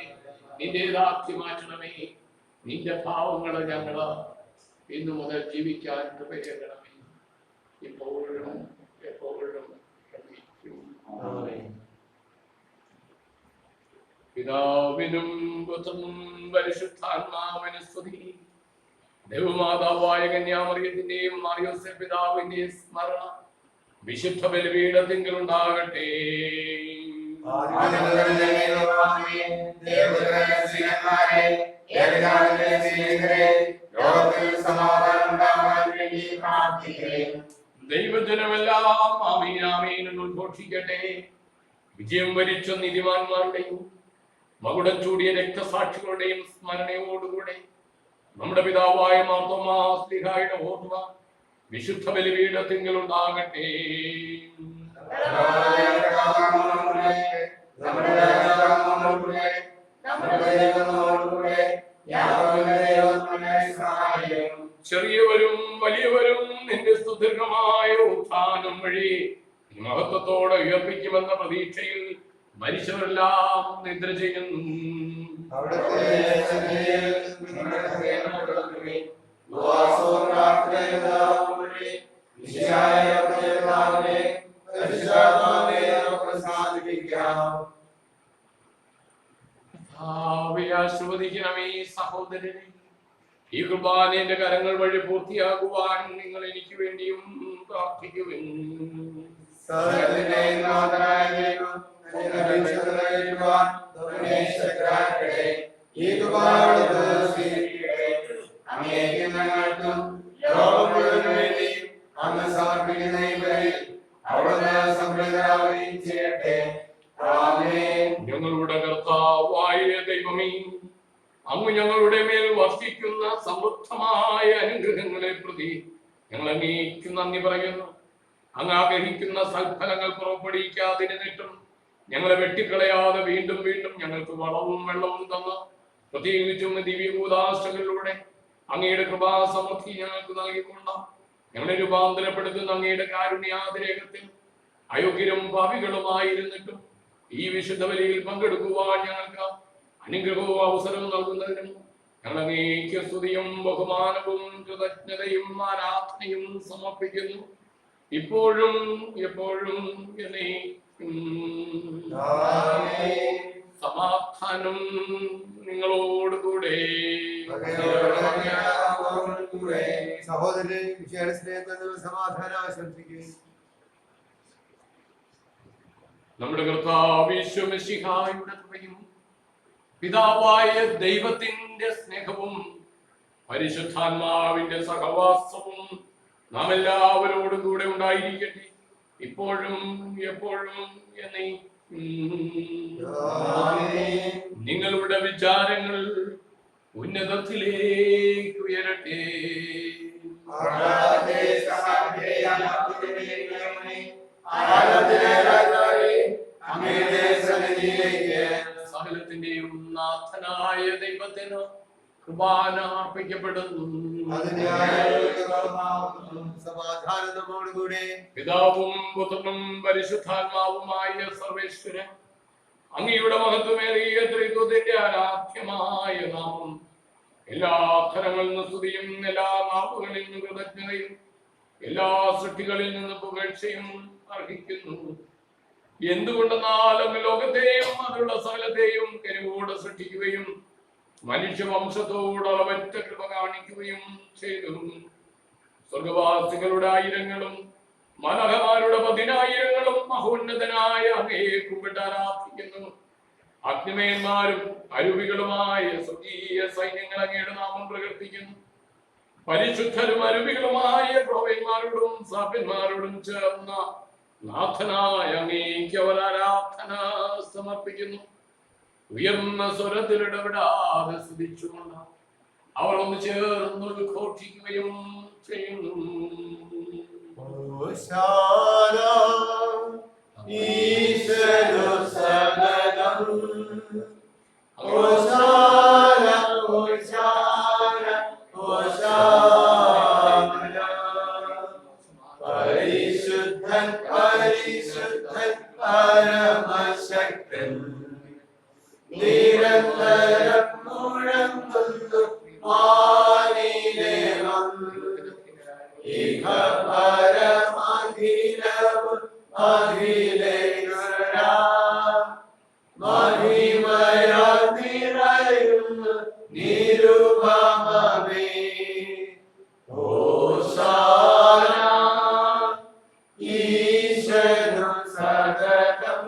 നിന്റേതാക്കി മാറ്റണമേ. നിന്റെ ഭാവങ്ങൾ ഞങ്ങള് ഇന്നു മുതൽ ജീവിക്കാൻ കൃപയേകണമേ. ഇപ്പോഴും എപ്പോഴും പിതാവിനും പുത്രനും പരിശുദ്ധാത്മാവിനും സ്തുതി. ദൈവമാതാവായ കന്യാമറിയത്തിന്റെയും മാർയോസേപ്പ് പിതാവിന്റെയും സ്മരണ വിശുദ്ധ ബലിപീഠത്തിങ്കൽ ഉണ്ടാകട്ടെ. ദൈവജനമെല്ലാം ആമീൻ ആമീൻ എന്ന് ഉദ്ഘോഷിക്കട്ടെ. വിജയം വരിച്ച നീതിമാന്മാരുടെയും മകുടം ചൂടിയ രക്തസാക്ഷികളുടെയും സ്മരണയോടുകൂടെ നമ്മുടെ പിതാവായ മാർത്തോമാ ശ്ലീഹായുടെ ഓർമ്മ വിശുദ്ധ ബലിപീഠത്തിങ്കൽ ഉണ്ടാകട്ടെ. ചെറിയവരും വലിയവരും നിന്റെ സുദീർഘമായ ഉത്ഥാനം വഴി മഹത്വത്തോടെ ഉയർപ്പിക്കുമെന്ന പ്രതീക്ഷയിൽ മരിച്ചവരെല്ലാം നിദ്ര ചെയ്യുന്നു. ആശീർവദിക്കണമേ സഹോദരനെ. ഈ കുർബാനയുടെ കരങ്ങൾ വഴി പൂർത്തിയാകുവാൻ നിങ്ങൾ എനിക്ക് വേണ്ടിയും പ്രാർത്ഥിക്കുവിൻ. ഞങ്ങളുടെ കർത്താവായ ദൈവമേ, അങ്ങ് ഞങ്ങളുടെ മേൽ വർഷിക്കുന്ന സമൃദ്ധമായ അനുഗ്രഹങ്ങളെ പ്രതി ഞങ്ങൾ അങ്ങേക്ക് നന്ദി പറയുന്നു. അങ്ങ് ആഗ്രഹിക്കുന്ന സൽഫലങ്ങൾ പുറപ്പെടുവിക്കാതിരുന്നിട്ടും ഞങ്ങളെ വെട്ടിക്കളയാതെ വീണ്ടും വീണ്ടും ഞങ്ങൾക്ക് വളവും വെള്ളവും തന്ന് പ്രത്യേകിച്ചും ദിവ്യഭൂതാശകളിലൂടെ അങ്ങയുടെ കൃപാസമൃദ്ധി ഞങ്ങൾക്ക് നൽകിക്കൊണ്ട് ഞങ്ങളെ രൂപാന്തരപ്പെടുത്തുന്ന അങ്ങയുടെ കാരുണ്യാതിരേകത്തിൽ അയോഗ്യരും പാപികളുമായിരുന്നിട്ടും ഈ വിശുദ്ധ ബലിയിൽ പങ്കെടുക്കുവാൻ ഞങ്ങൾക്ക് അനുഗ്രഹവും അവസരവും നൽകുന്നതിനും ഞങ്ങൾ അങ്ങേക്ക് സ്തുതിയും ബഹുമാനവും കൃതജ്ഞതയും ആരാധനയും സമർപ്പിക്കുന്നു. ഇപ്പോഴും എപ്പോഴും സമാധാനം നിങ്ങളോടുകൂടെ. സഹോദരനെ സ്നേഹത്തിൽ സമാധാനം ആശംസിക്കുകയും നമ്മുടെ കർത്താവ് യേശു മിശിഹായുടെ കൃപയും പിതാവായ ദൈവത്തിന്റെ സ്നേഹവും പരിശുദ്ധാത്മാവിന്റെ സഹവാസവും നാം എല്ലാവരോടും കൂടെ ഉണ്ടായിരിക്കട്ടെ, ഇപ്പോഴും എപ്പോഴും എന്നേക്കും. നിങ്ങളുടെ വിചാരങ്ങൾ ഉന്നതത്തിലേക്ക് ഉയരട്ടെ. സകലത്തിന്റെയും നാഥനായ ദൈവത്തിന് കുർബാന അർപ്പിക്കപ്പെടുന്നു. സമാധാനത്തോടുകൂടി പിതാവും പുത്രനും പരിശുദ്ധാത്മാവുമായ സർവേശ്വരൻ, അങ്ങയുടെ മഹത്വമേറിയ ത്രിത്വത്തിന്റെ ആരാധ്യമായ നാമം എല്ലാ അക്ഷരങ്ങളിൽ നിന്ന് സ്തുതിയും എല്ലാ നാവുകളിൽ നിന്ന് കൃതജ്ഞതയും എല്ലാ സൃഷ്ടികളിൽ നിന്ന് പുകഴ്ചയും അർഹിക്കുന്നു. എന്തുകൊണ്ടെന്നാൽ അങ്ങ് ലോകത്തെയും അതിലുള്ള സകലത്തെയും കരുവോടെ സൃഷ്ടിക്കുകയും മനുഷ്യവംശത്തോട് അളവറ്റ കൃപ കാണിക്കുകയും ചെയ്തു. സ്വർഗവാസികളുടെ ആയിരങ്ങളും മലഹമാരുടെ 10,000 മഹോന്നതനായ അങ്ങയെ കുമ്പിട്ട് ആരാധിക്കുന്നു. അഗ്നിമയന്മാരും അരുവികളുമായ സ്വർഗീയ സൈന്യങ്ങൾ അങ്ങയുടെ നാമം പ്രകീർത്തിക്കുന്നു. പരിശുദ്ധരും അരുവികളുമായ ക്രോവന്മാരോടും സാപ്യന്മാരോടും ചേർന്ന നാഥനായ അങ്ങേക്ക് അവർ ആരാധന സമർപ്പിക്കുന്നു. ഉയർന്ന സ്വരത്തിൽ ഇടപെടാതെ സ്തുതിച്ചുകൊണ്ട് അവർ ഒന്ന് ചേർന്ന് ഘോഷിക്കുകയും ചെയ്യുന്നു. ഈശ്വരോ സകലം പരിശുദ്ധൻ പരിശുദ്ധൻ പരമശക്തൻ നിരന്തരം മുഴങ്ങുന്നു വാനിലേവം ഇഹ പരമഖിലവും അഖിലേശ്വര മഹിമയാൽ നിറയുന്നു നിരുപമമേ. ഹോശാന ഈശ്വരോ സകലം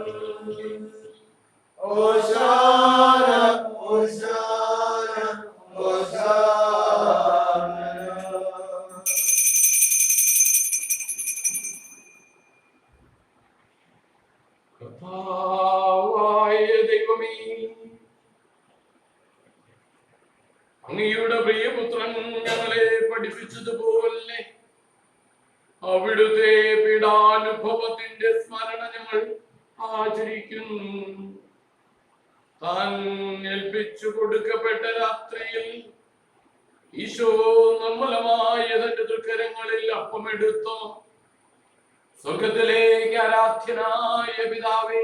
ഹോശാന ഹോശാന ഹോശാന. കർത്താവായ ദൈവമേ, അങ്ങയുടെ പ്രിയപുത്രൻ ഞങ്ങളെ പഠിപ്പിച്ചതുപോലെ അവിടുത്തെ പീഡാനുഭവത്തിന്റെ സ്മരണ ഞങ്ങൾ ആചരിക്കുന്നു. താൻ ഏൽപ്പിച്ചു കൊടുക്കപ്പെട്ട രാത്രിയിൽ ഈശോ നിർമ്മലമായ തന്റെ തൃക്കരങ്ങളിൽ അപ്പമെടുത്തു സ്വർഗത്തിലേക്ക് ആരാധ്യനായ പിതാവേ,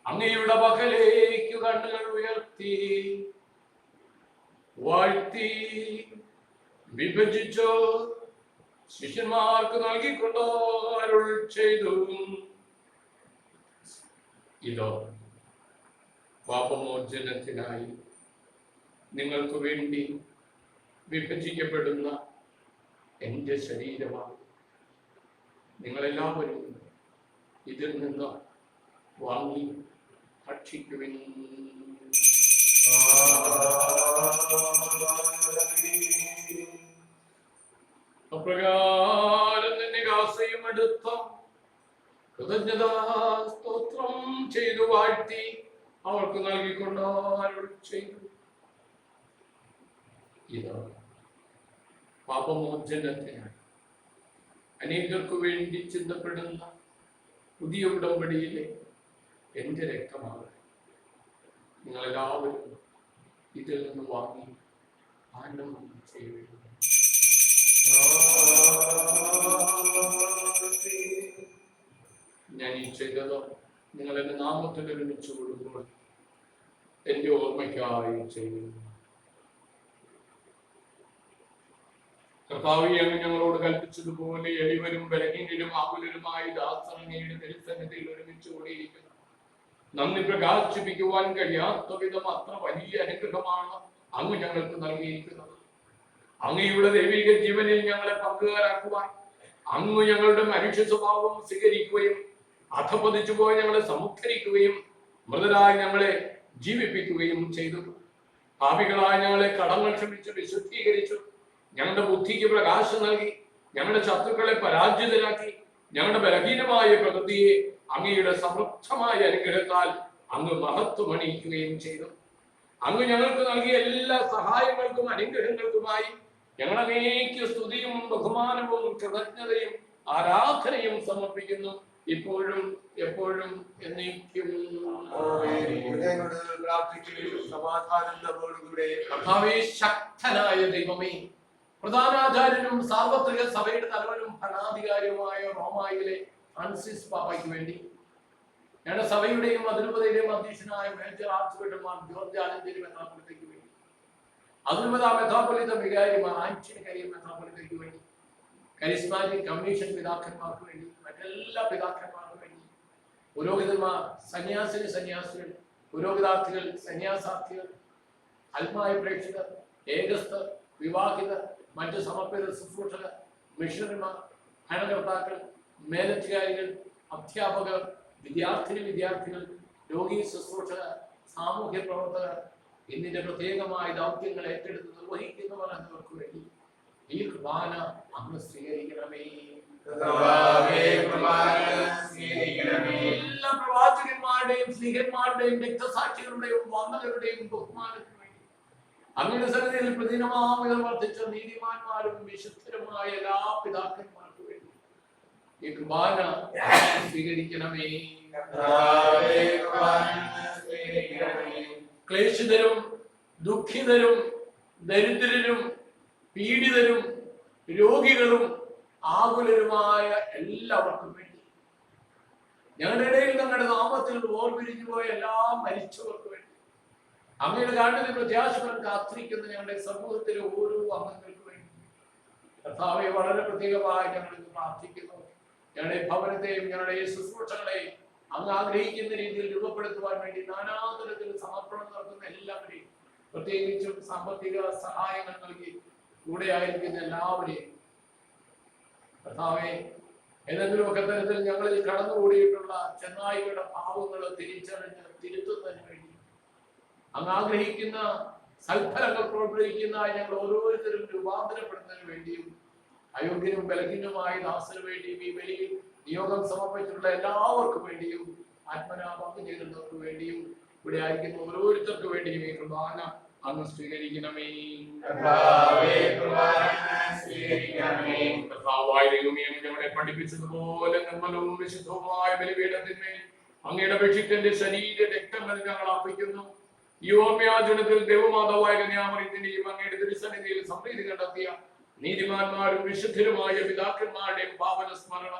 അങ്ങയുടെ പക്കലേക്ക് കണ്ണുകൾ ഉയർത്തി വാഴ്ത്തി വിഭജിച്ചു ശിഷ്യന്മാർക്ക് നൽകിക്കൊണ്ട് അരുൾ ചെയ്തു. ഇതോ പാപമോചനത്തിനായി നിങ്ങൾക്ക് വേണ്ടി വിഭജിക്കപ്പെടുന്ന എൻ്റെ ശരീരമാണ്. നിങ്ങളെല്ലാവരും ഇതിൽ നിന്ന് വാങ്ങി ഭക്ഷിക്കുവിൻ. അപ്രകാരം തന്നെ കാസയും എടുത്ത കൃതജ്ഞതാ സ്തോത്രം ചെയ്തു വാഴ്ത്തി അവർക്ക് നൽകിക്കൊണ്ട് അരുൾ ചെയ്തു. ഇത് പാപമോചനത്തിനായി അനേകർക്ക് വേണ്ടി ചിന്തപ്പെടുന്ന പുതിയ ഉടമ്പടിയിലെ എൻ്റെ രക്തമാണ്. നിങ്ങളെല്ലാവരും ഇതിൽ നിന്ന് വാങ്ങി പാനം ചെയ്യുക. ഞാൻ ഈ ചെയ്തത് നിങ്ങൾ എൻ്റെ നാമത്തിൽ ഒരുമിച്ച് കൊടുക്കുമ്പോൾ എൻ്റെ ഓർമ്മയ്ക്കായി ചെയ്യുന്നു. കർത്താവേ, അങ്ങ് ഞങ്ങളോട് കൽപ്പിച്ചതുപോലെ എളിവരും ബലഹീനരും ആകുലരുമായി ദാസങ്ങയുടെ തിരുസന്നിധിയിൽ ഒരുമിച്ച് കൂടിയിരിക്കുന്നു. നന്ദി പ്രകാശിപ്പിക്കുവാൻ കഴിയാത്ത വിധം അത്ര വലിയ അനുഗ്രഹമാണ് അങ്ങ് ഞങ്ങൾക്ക് നൽകിയിരിക്കുന്നത്. അങ്ങയുടെ ദൈവിക ജീവനിൽ ഞങ്ങളെ പങ്കുകാരാക്കുവാൻ അങ്ങ് ഞങ്ങളുടെ മനുഷ്യ സ്വഭാവം സ്വീകരിക്കുകയും അധപതിച്ചു പോയി ഞങ്ങളെ സമുദ്ധരിക്കുകയും മൃതരായി ഞങ്ങളെ ജീവിപ്പിക്കുകയും ചെയ്തു. പാപികളായി ഞങ്ങളെ കടങ്ങൾ ക്ഷമിച്ച് വിശുദ്ധീകരിച്ചു. ഞങ്ങളുടെ ബുദ്ധിക്ക് പ്രകാശം നൽകി ഞങ്ങളുടെ ശത്രുക്കളെ പരാജിതരാക്കി ഞങ്ങളുടെ ബലഹീനമായ പ്രകൃതിയെ അങ്ങയുടെ സമൃദ്ധമായ അനുഗ്രഹത്താൽ അങ്ങ് മഹത്വമണിയിക്കുകയും ചെയ്തു. അങ്ങ് ഞങ്ങൾക്ക് നൽകിയ എല്ലാ സഹായങ്ങൾക്കും അനുഗ്രഹങ്ങൾക്കുമായി ഞങ്ങൾ അങ്ങേക്ക് സ്തുതിയും ബഹുമാനവും കൃതജ്ഞതയും ആരാധനയും സമർപ്പിക്കുന്നു, ഇപ്പോഴും എപ്പോഴും എന്നേക്കും. കർത്താവേ, ശക്തനായ ദൈവമേ, പ്രധാനാചാര്യനും സാർവത്രിക സഭയുടെ തലവനും ഭരണാധികാരിയുമായ റോമായിലെ ഫ്രാൻസിസ് പാപ്പയ്ക്ക് വേണ്ടി, ഞങ്ങളുടെ സഭയുടെയും അതിരൂപതയുടെയും അധ്യക്ഷനായ major archbishop George Alencherry മെത്രാപ്പൊലീത്തയ്ക്ക് വേണ്ടി, അതിരൂപത മെത്രാപ്പൊലീത്ത വികാരിമാർ ആന്റണി കരിയം മെത്രാപ്പൊലീത്തയ്ക്ക് വേണ്ടി, കരിസ്മാറ്റിക് കമ്മീഷൻ പിതാക്കന്മാർക്ക് വേണ്ടി, മറ്റെല്ലാ പിതാക്കന്മാർക്ക് വേണ്ടി, പുരോഹിതന്മാർ, സന്യാസികൾ, പുരോഹിതാർത്ഥികൾ, സന്യാസാർത്ഥികൾ, ആത്മായ പ്രേക്ഷകർ, ഏകസ്ഥർ, വിവാഹിതർ, മറ്റ് സമർപ്പിത ശുശ്രൂഷകർ, മിഷണറിമാർ, ഭരണകർത്താക്കൾ, മേലധികാരികൾ, അധ്യാപകർ, വിദ്യാർത്ഥികൾ, രോഗീ ശുശ്രൂഷകർ, സാമൂഹ്യ പ്രവർത്തകർ, ഇതിന്റെ പ്രത്യേകമായ ദൗത്യങ്ങൾ ഏറ്റെടുത്ത് നിർവഹിക്കുന്നവർ എന്നിവർക്ക് വേണ്ടി ഈ കുർബാന അങ്ങ് സ്വീകരിക്കണമേ. എല്ലാ പ്രവാചകന്മാരുടെയും സ്നേഹന്മാരുടെയും രക്തസാക്ഷികളുടെയും വന്ദകരുടെയും ബഹുമാനത്തിന് വേണ്ടി അങ്ങയുടെ സന്നിധിയിൽ പ്രതിദിനമാവിധം വർദ്ധിച്ച നീതിമാന്മാരും വിശുദ്ധരുമായ എല്ലാ പിതാക്കന്മാർക്കും വേണ്ടി ഈ കുർബാന സ്വീകരിക്കണമേ. ക്ലേശിതരും ദുഃഖിതരും ദരിദ്രരും പീഡിതരും രോഗികളും ആകുലരുമായ എല്ലാവർക്കും വേണ്ടി, ഞങ്ങളുടെ ഇടയിൽ ഞങ്ങളുടെ നാമത്തിൽ ഓർപിരിഞ്ഞു പോയ എല്ലാ മരിച്ചവർക്ക് വേണ്ടി, അങ്ങയുടെ കാട്ടിൽ പ്രത്യാശകൾ കാത്തിരിക്കുന്ന ഞങ്ങളുടെ സമൂഹത്തിലെ ഓരോ അംഗങ്ങൾക്ക് വേണ്ടി കർത്താവെ വളരെ പ്രത്യേകമായി ഞങ്ങൾ പ്രാർത്ഥിക്കുന്നു. ഞങ്ങളുടെ ഭവനത്തെയും ഞങ്ങളുടെ ശുശ്രൂഷകളെയും അങ്ങ് ആഗ്രഹിക്കുന്ന രീതിയിൽ രൂപപ്പെടുത്തുവാൻ വേണ്ടി നാനാതരത്തിൽ സമർപ്പണം നടത്തുന്ന എല്ലാവരെയും, പ്രത്യേകിച്ചും സാമ്പത്തിക സഹായങ്ങൾ നൽകി കൂടെ ആയിരിക്കുന്ന എല്ലാവരെയും കർത്താവെ, ഏതെങ്കിലുമൊക്കെ തരത്തിൽ ഞങ്ങളിൽ കടന്നുകൂടിയിട്ടുള്ള ചെന്നായികളുടെ പാവങ്ങൾ തിരിച്ചറിഞ്ഞ് തിരുത്തുന്നതിന് വേണ്ടി അങ്ങ് ആഗ്രഹിക്കുന്ന സൽഫലങ്ങൾ പ്രോത്സാഹിക്കുന്ന ഞങ്ങൾ ഓരോരുത്തരും രൂപാന്തരപ്പെടുന്നതിന് വേണ്ടിയും അയോഗ്യനും ബലഹീനമായ ദാസന് വേണ്ടിയും ഈ വലിയ നിയോഗം സമർപ്പിച്ചിട്ടുള്ള എല്ലാവർക്കും വേണ്ടിയും ആത്മനാ പങ്കുചേരുന്നവർക്ക് വേണ്ടിയും ഇവിടെ ആയിരിക്കുന്ന ഓരോരുത്തർക്ക് വേണ്ടിയും ഈ കുർബാന അങ്ങ് സ്വീകരിക്കണമേ. ഞങ്ങളെ പഠിപ്പിച്ചതുപോലെ നിർമ്മലവും വിശുദ്ധവുമായ ബലിപീഠത്തിന്മേൽ അങ്ങയുടെ അപേക്ഷിക്കന്റെ ശരീര രക്തങ്ങൾ ഞങ്ങൾ അർപ്പിക്കുന്നു. ഈ ഓർമ്മയാചരണത്തിൽ ദൈവമാതാവായ കന്യാമറിയത്തിന്റെയും അങ്ങയുടെ തിരുസന്നിധിയിൽ സംപ്രീതി കണ്ടെത്തിയ നീതിമാന്മാരും വിശുദ്ധരുമായ പിതാക്കന്മാരുടെയും പാവന സ്മരണ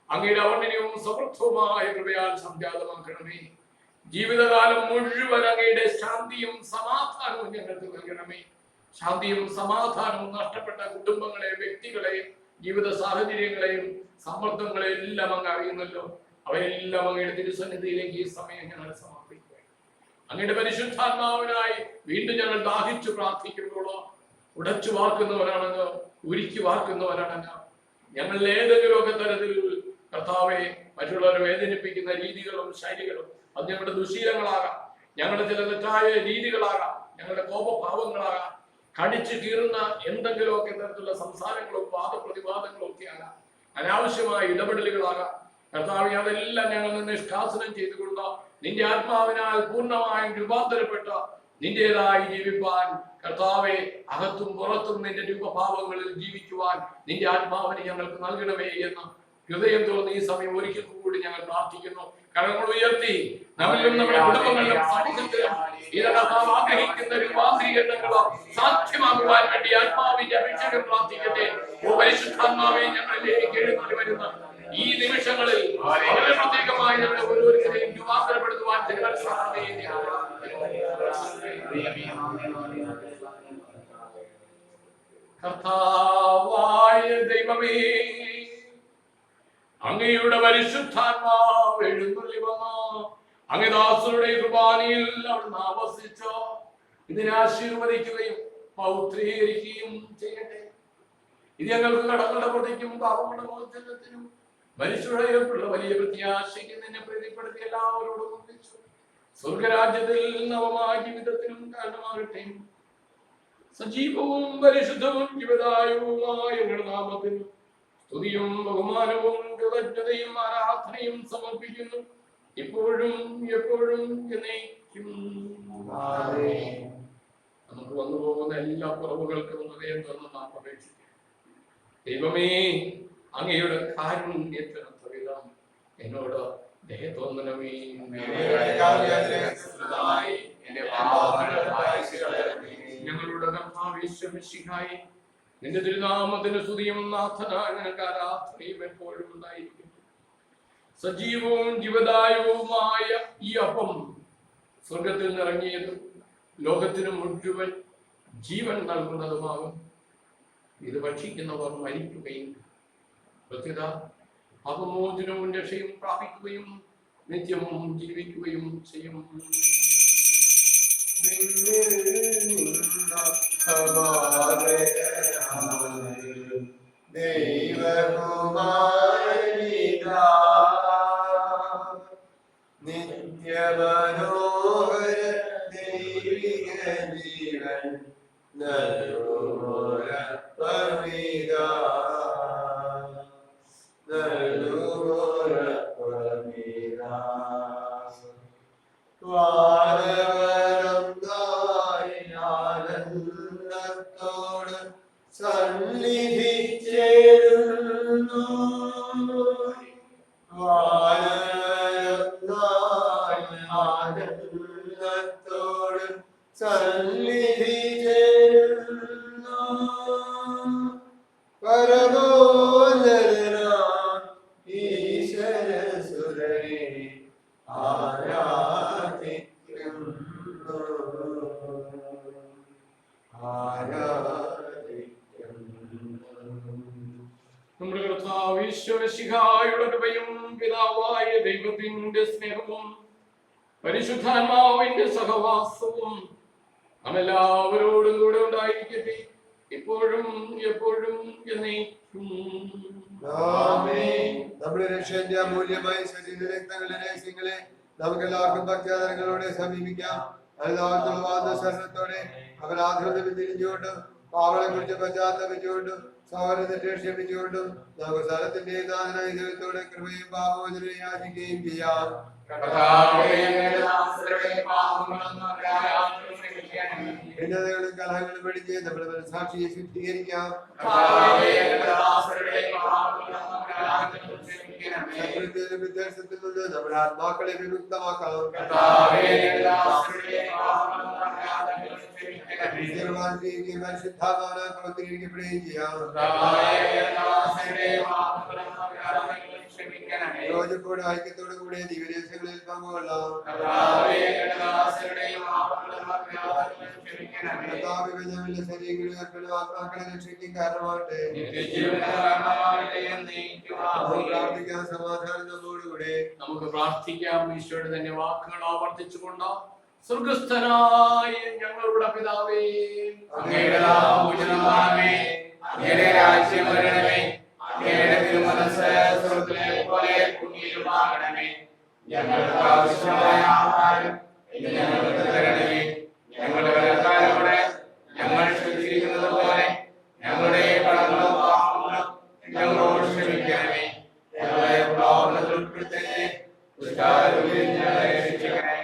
അങ്ങയുടെ അവർണ്ണനവും സമൃദ്ധവുമായ കൃപയാൽ സംജാതമാക്കണമേ. ജീവിതകാലം മുഴുവൻ അങ്ങയുടെ ശാന്തിയും സമാധാനവും ഞങ്ങൾക്ക് നൽകണമേ. ശാന്തിയും സമാധാനവും നഷ്ടപ്പെട്ട കുടുംബങ്ങളെ, വ്യക്തികളെ, ജീവിത സാഹചര്യങ്ങളെയും സമ്മർദ്ദങ്ങളെയും എല്ലാം അങ്ങ് അറിയുന്നല്ലോ. അവയെല്ലാം അങ്ങയുടെ തിരുസന്നിധിയിലേക്ക് ഈ സമയം ഞങ്ങൾ സമർപ്പിക്കുക. അങ്ങയുടെ പരിശുദ്ധാത്മാവിനായി വീണ്ടും ഞങ്ങൾ ദാഹിച്ചു പ്രാർത്ഥിക്കുമ്പോഴോ ഉടച്ചു വാർക്കുന്നവരാണെന്ന്, ഉരുക്കി വാർക്കുന്നവരാണെന്ന്, ഞങ്ങളിൽ ഏതെങ്കിലുമൊക്കെ തരത്തിൽ കർത്താവെ മറ്റുള്ളവരെ വേദനിപ്പിക്കുന്ന രീതികളും ശൈലികളും, അത് ഞങ്ങളുടെ ദുശീലങ്ങളാകാം, ഞങ്ങളുടെ ചില തെറ്റായ രീതികളാകാം, ഞങ്ങളുടെ കോപഭാവങ്ങളാകാം, കടിച്ചു കീറുന്ന എന്തെങ്കിലുമൊക്കെ തരത്തിലുള്ള സംസാരങ്ങളും വാദപ്രതിവാദങ്ങളും ഒക്കെ ആകാം, അനാവശ്യമായ ഇടപെടലുകളാകാം. കർത്താവെ, അതെല്ലാം ഞങ്ങൾ നിഷ്കാസനം ചെയ്തുകൊണ്ട് നിന്റെ ആത്മാവിനാൽ പൂർണ്ണമായും രൂപാന്തരപ്പെട്ട നിന്റേതായി ജീവിപ്പാൻ കർത്താവെ, അകത്തും പുറത്തും നിന്റെ രൂപഭാവങ്ങളിൽ ജീവിക്കുവാൻ നിന്റെ ആത്മാവിനെ ഞങ്ങൾക്ക് നൽകണമേ എന്ന് ഹൃദയം തോന്നി ഈ സമയം ഒരിക്കൽ കൂടി ഞങ്ങൾ പ്രാർത്ഥിക്കുന്നു. കരങ്ങൾ ഉയർത്തി നമ്മളിലും നമ്മുടെ കുടുംബങ്ങളിലും സമൂഹത്തിലും ആഗ്രഹിക്കുന്ന രൂപാന്തരീകരണങ്ങളോ സാധ്യമാകുവാൻ വേണ്ടി ആത്മാവിന്റെ അഭിഷേകം പ്രാർത്ഥിക്കട്ടെ. ഓ പരിശുദ്ധാത്മാവെ, ഞങ്ങളിലേക്ക് എഴുന്നള്ളി വരുന്ന ഈ നിമിഷങ്ങളിൽ വളരെ പ്രത്യേകമായി ഞങ്ങളെ ഓരോരുത്തരെയും രൂപാന്തരപ്പെടുത്തുവാൻ ഞങ്ങൾ കർത്താവായ ദൈവമേ, അങ്ങയുടെ പരിശുദ്ധാത്മാവ് എഴുന്നള്ളി വന്നോ അങ്ങദാസരുടെ കുർബാനയിൽ അവിടുന്ന് ആവസിച്ചോ ഇതിനെ ആശീർവദിക്കുകയും പൗത്രീകരിക്കുകയും ചെയ്യട്ടെ. ഇത് ഞങ്ങൾക്ക് കടങ്ങളുടെ പ്രതിക്കും പാപങ്ങളുടെ മോചനത്തിനും മനുഷ്യരുടെ വലിയ പ്രത്യാശയ്ക്ക് നിന്നെ പ്രീതിപ്പെടുത്തി എല്ലാവരോടും ഒന്നിച്ചു സ്വർഗരാജ്യത്തിൽ നവമായ ജീവിതത്തിനും കാരണമാകട്ടെ. സജീവവും പരിശുദ്ധവും ജീവദായകവുമായ ഞങ്ങളുടെ നാമത്തിന് സ്തുതിയും ബഹുമാനവും കൃതജ്ഞതയും ആരാധനയും സമർപ്പിക്കുന്നു ഇപ്പോഴും എപ്പോഴും എന്നേക്കും. നമുക്ക് വന്നു പോകുന്ന എല്ലാ കുറവുകൾക്കും ഹൃദയം തുറന്ന് നാം അപേക്ഷിക്കും. ദൈവമേ, അങ്ങയുടെ കാരുണ്യത്തിനൊത്ത വിധം എന്നോട് ദയ തോന്നണമേ. ഞങ്ങളുടെ കർത്താവേ, നിന്റെ തിരുനാമത്തിന് സ്തുതിയും നാഥനായ ആരാധനയും എപ്പോഴും ഉണ്ടായിരിക്കും. സജീവവും ജീവദായകവുമായ ഈ അപ്പം സ്വർഗത്തിൽ നിറങ്ങിയതും ലോകത്തിന് മുഴുവൻ ജീവൻ നൽകുന്നതുമാകും. ഇത് ഭക്ഷിക്കുന്നവർ മരിക്കുകയും പ്രത്യേക അപമോചനവും രക്ഷയും പ്രാപിക്കുകയും നിത്യവും ജീവിക്കുകയും ചെയ്യും. നിത്യമനോഹര ദൈവിക ജീവൻ ആനന്ദത്തോട് സന്നിധി ചേരുന്നു. ആനന്ദത്തോട് സന്നിധി ചേരുന്നു. പരമോന്നതനാം ഈശ്വരസുരനെ ആരാധിക്കുന്നു. നമ്മുടെ കർത്താവ് ഈശോമിശിഹായുടെ കൃപയും പിതാവായ ദൈവത്തിന്റെ സ്നേഹവും പരിശുദ്ധാത്മാവിന്റെ സഹവാസവും നാമെല്ലാവരോടും കൂടെ ഉണ്ടായിരിക്കട്ടെ, ഇപ്പോഴും എപ്പോഴും എന്നേക്കും. നമ്മുടെ രക്ഷന്റെ അമൂല്യമായ ശരീര രക്തങ്ങളുടെ രഹസ്യങ്ങളെ നമുക്ക് എല്ലാവർക്കും ഭക്തിയാദരങ്ങളോടെ സമീപിക്കാം. ശരണത്തോടെ അപരാധം തിരിഞ്ഞുകൊണ്ടും പാവളെ കുറിച്ച് പശ്ചാത്തപിച്ചുകൊണ്ടും സൗരത്തെ ക്ഷമിച്ചുകൊണ്ടും നമുക്ക് സ്ഥലത്തിന്റെ ദാനായ ദൈവത്തോടെ കൃപയും പാപമോചനവും യാചിക്കുകയും ചെയ്യാം. ഭിന്നതകളും കലഹങ്ങളും പഠിച്ച് നമ്മുടെ മനസാക്ഷിയെ ശുദ്ധീകരിക്കാം. വിദ്വേഷത്തിൽ നിന്ന് നമ്മുടെ ആത്മാക്കളെ വിമുക്തമാക്കാം. പരിശുദ്ധാത്മാവിനാൽ പ്രവർത്തിക്കപ്പെടുകയും ചെയ്യാം. യോജിപ്പോടെ ഐക്യത്തോടു കൂടെ ദിവ്യരഹസ്യങ്ങളിൽ പങ്കുകൊള്ളാം. വിഭജനങ്ങളുടെ ശരീരങ്ങളിൽ ആത്മാക്കളെ രക്ഷിക്കും കാരണമാവട്ടെ. പ്രാർത്ഥിക്കാൻ സമാധാനം നമ്മോടുകൂടെ. നമുക്ക് പ്രാർത്ഥിക്കാം. ഈശോയുടെ തന്നെ വാക്കുകൾ ആവർത്തിച്ചുകൊണ്ട് സ്വർഗസ്ഥനായ ഞങ്ങളുടെ പിതാവേ, അങ്ങയുടെ നാമം പൂജിതമാകണമേ, അങ്ങയുടെ രാജ്യം വരണമേ, അങ്ങയുടെ തിരുമനസ്സ് സ്വർഗ്ഗത്തിലെ പോലെ ഭൂമിയിലുമാകണമേ. ഞങ്ങൾക്ക് ആവശ്യമായ ആഹാരം ഇന്ന് ഞങ്ങൾക്ക് തരണമേ. ഞങ്ങളുടെ കടക്കാരോട് ഞങ്ങൾ ക്ഷമിച്ചിരിക്കുന്നത് പോലെ ഞങ്ങളുടെ കടങ്ങളും പാപങ്ങളും ഞങ്ങളോട് ക്ഷമിക്കണമേ. ഞങ്ങളെ പ്രലോഭനത്തിൽ ഉൾപ്പെടുത്തരുതേ, ദുഷ്ടാരൂപിയിൽ നിന്ന് ഞങ്ങളെ രക്ഷിക്കണമേ.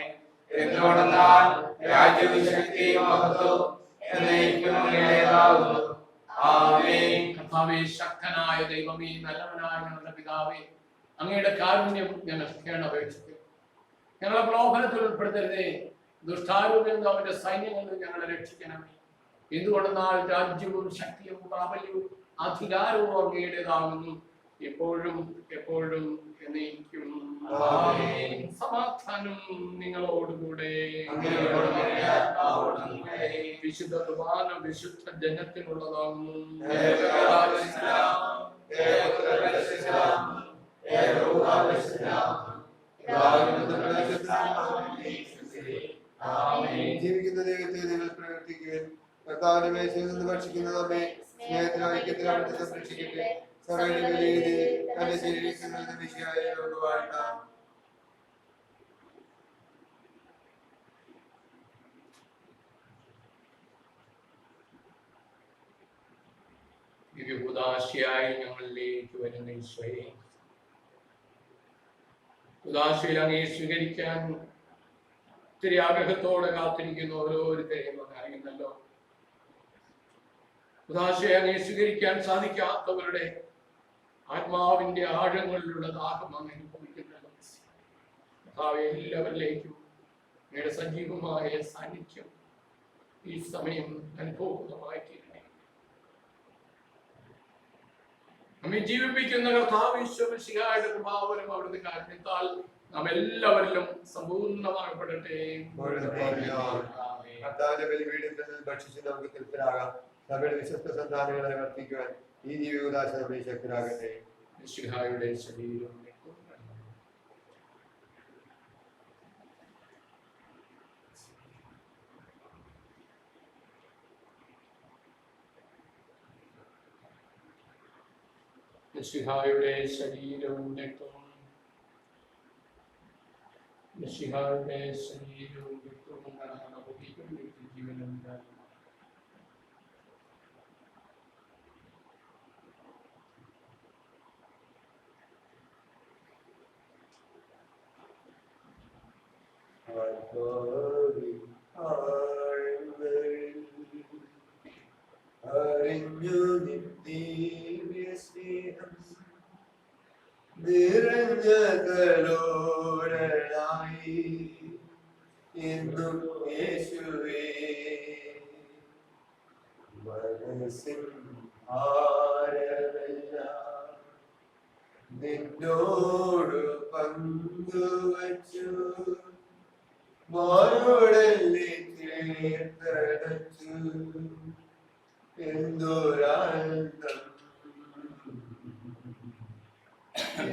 എന്തുകൊണ്ടെന്നാൽ രാജ്യവും ശക്തിയും മഹത്വവും എന്നേക്കും അങ്ങയുടേതാകുന്നു. ആമേൻ. കർത്താവേ, ശക്തനായ ദൈവമേ, നല്ലവനായ ഞങ്ങളുടെ പിതാവേ, അങ്ങയുടെ കാരുണ്യം ഞങ്ങൾ കേണപേക്ഷിക്കും. ഞങ്ങളെ പ്രലോഭനത്തിൽ ഉൾപ്പെടുത്തരുതേ, ദുഷ്ടാരൂപിൽ നിന്ന് അവന്റെ സൈന്യങ്ങളിൽ നിന്ന് ഞങ്ങളെ രക്ഷിക്കണമേ. എന്തുകൊണ്ടെന്നാൽ രാജ്യവും ശക്തിയും പ്രാബല്യവും അധികാരവും അങ്ങയുടേതാകുന്നു, എപ്പോഴും എപ്പോഴും എന്നേക്കും. സമാധാനം നിങ്ങളോടുകൂടെ. വിശുദ്ധ കുർബാന വിശുദ്ധ ജനത്തിനുള്ളതാകുന്നു. ജീവിക്കുന്ന ദൈവത്തെ നിങ്ങൾ പ്രവർത്തിക്കുകയും കർത്താവിന്റെ മേശയിൽ നിന്ന് ഭക്ഷിക്കുന്ന നമ്മെ സ്നേഹത്തിലും ഐക്യത്തിലും അവിടുത്തെ സംരക്ഷിക്കട്ടെ. സഭയുടെ തന്റെ ശരീരങ്ങളിൽ വിഷയായ നമുക്ക് വാഴ്ത്താം. ദിവ്യകൂദാശയായി ഞങ്ങളിലേക്ക് വരുന്ന ഈശോയെ, ഉദാശയിൽ അങ്ങേ സ്വീകരിക്കാൻ ഒത്തിരി ആഗ്രഹത്തോടെ കാത്തിരിക്കുന്ന ഓരോരുത്തരെയും അങ്ങ് അറിയുന്നല്ലോ. ഉദാശയെ അങ്ങേ സ്വീകരിക്കാൻ സാധിക്കാത്തവരുടെ ആത്മാവിന്റെ ആഴങ്ങളിലുള്ള ദാഹം അങ്ങ് അനുഭവിക്കുന്നല്ലോ. എല്ലാവരിലേക്കും അങ്ങയുടെ സജീവമായ സാന്നിധ്യം ഈ സമയം അനുഭവമായി തീരണേ. നമ്മെ ജീവിപ്പിക്കുന്ന കർത്താവ് ഈശോമിശിഹായുടെ കൃപാവരം അവിടുത്തെ കാരണത്താൽ നാം എല്ലാവരിലും സമ്പൂർണ്ണമാകപ്പെടട്ടെ. കർത്താവിന്റെ ബലിപീഠത്തിൽ നിന്ന് ഭക്ഷിച്ച് നമുക്ക് തൃപ്തരാകാം. സഭയുടെ വിശ്വസ്ത സന്താനങ്ങളെ വർദ്ധിക്കുവാൻ ഈ ദിവ്യദാശ നമ്മെ ശക്തരാകട്ടെ. മിശിഹായുടെ ശരീരം മിശിഹായുടെ ശരീരവും രക്തവും മിശിഹായുടെ ശരീരവും രക്തവും ജീവനും അറിഞ്ഞു നിത്യസ്നേഹം നിറഞ്ഞ കലോടനായി എന്നും യേശുവേ മനസ്സിൻ ആരമെല്ലാം നിന്നോട് പങ്കുവച്ചു മാറോടല്ലേ ചേർത്തടച്ചു എന്തൊരാനന്ദം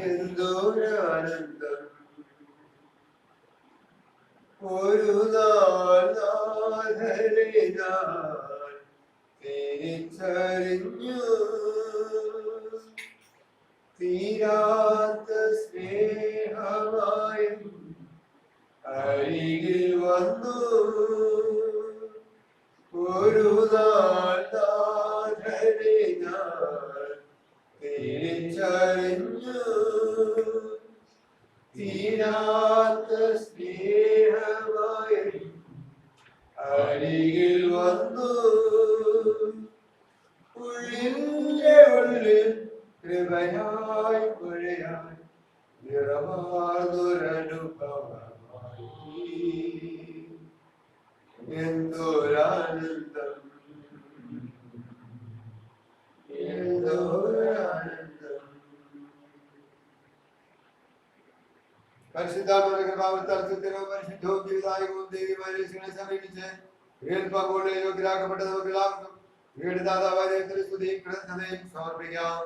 എന്തൊരാനന്ദം ഒരു നാഥരെ ഞാൻ തിരിച്ചറിഞ്ഞു തീരാത്ത സ്നേഹമായും അരികിൽ വന്നു ഒരു നാഥരെ ഞാൻ തിരിച്ചറിഞ്ഞു തീരാത്ത സ്നേഹമായി അരികിൽ വന്നു ഉള്ളിൻ്റെ ഉള്ളിൽ കൃപയായി പുഴയായി നിറമാർന്നൊരനുഭവമായി എന്തൊരാനന്ദം എന്തൊരാനന്ദം. പരിശുദ്ധാത്മാവിന്റെ കൃപാവത്താൽ സുസ്ഥിരവും പരിശുദ്ധവും ജീവിതായകവും ദൈവമാരെ സമീപിച്ച് വീഴ്പങ്ങോട് യോഗ്യരാക്കപ്പെട്ട നമുക്ക് എല്ലാവർക്കും വീട് ദാതാവായ സ്തുതിയും കൃതജ്ഞതയും സമർപ്പിക്കാം.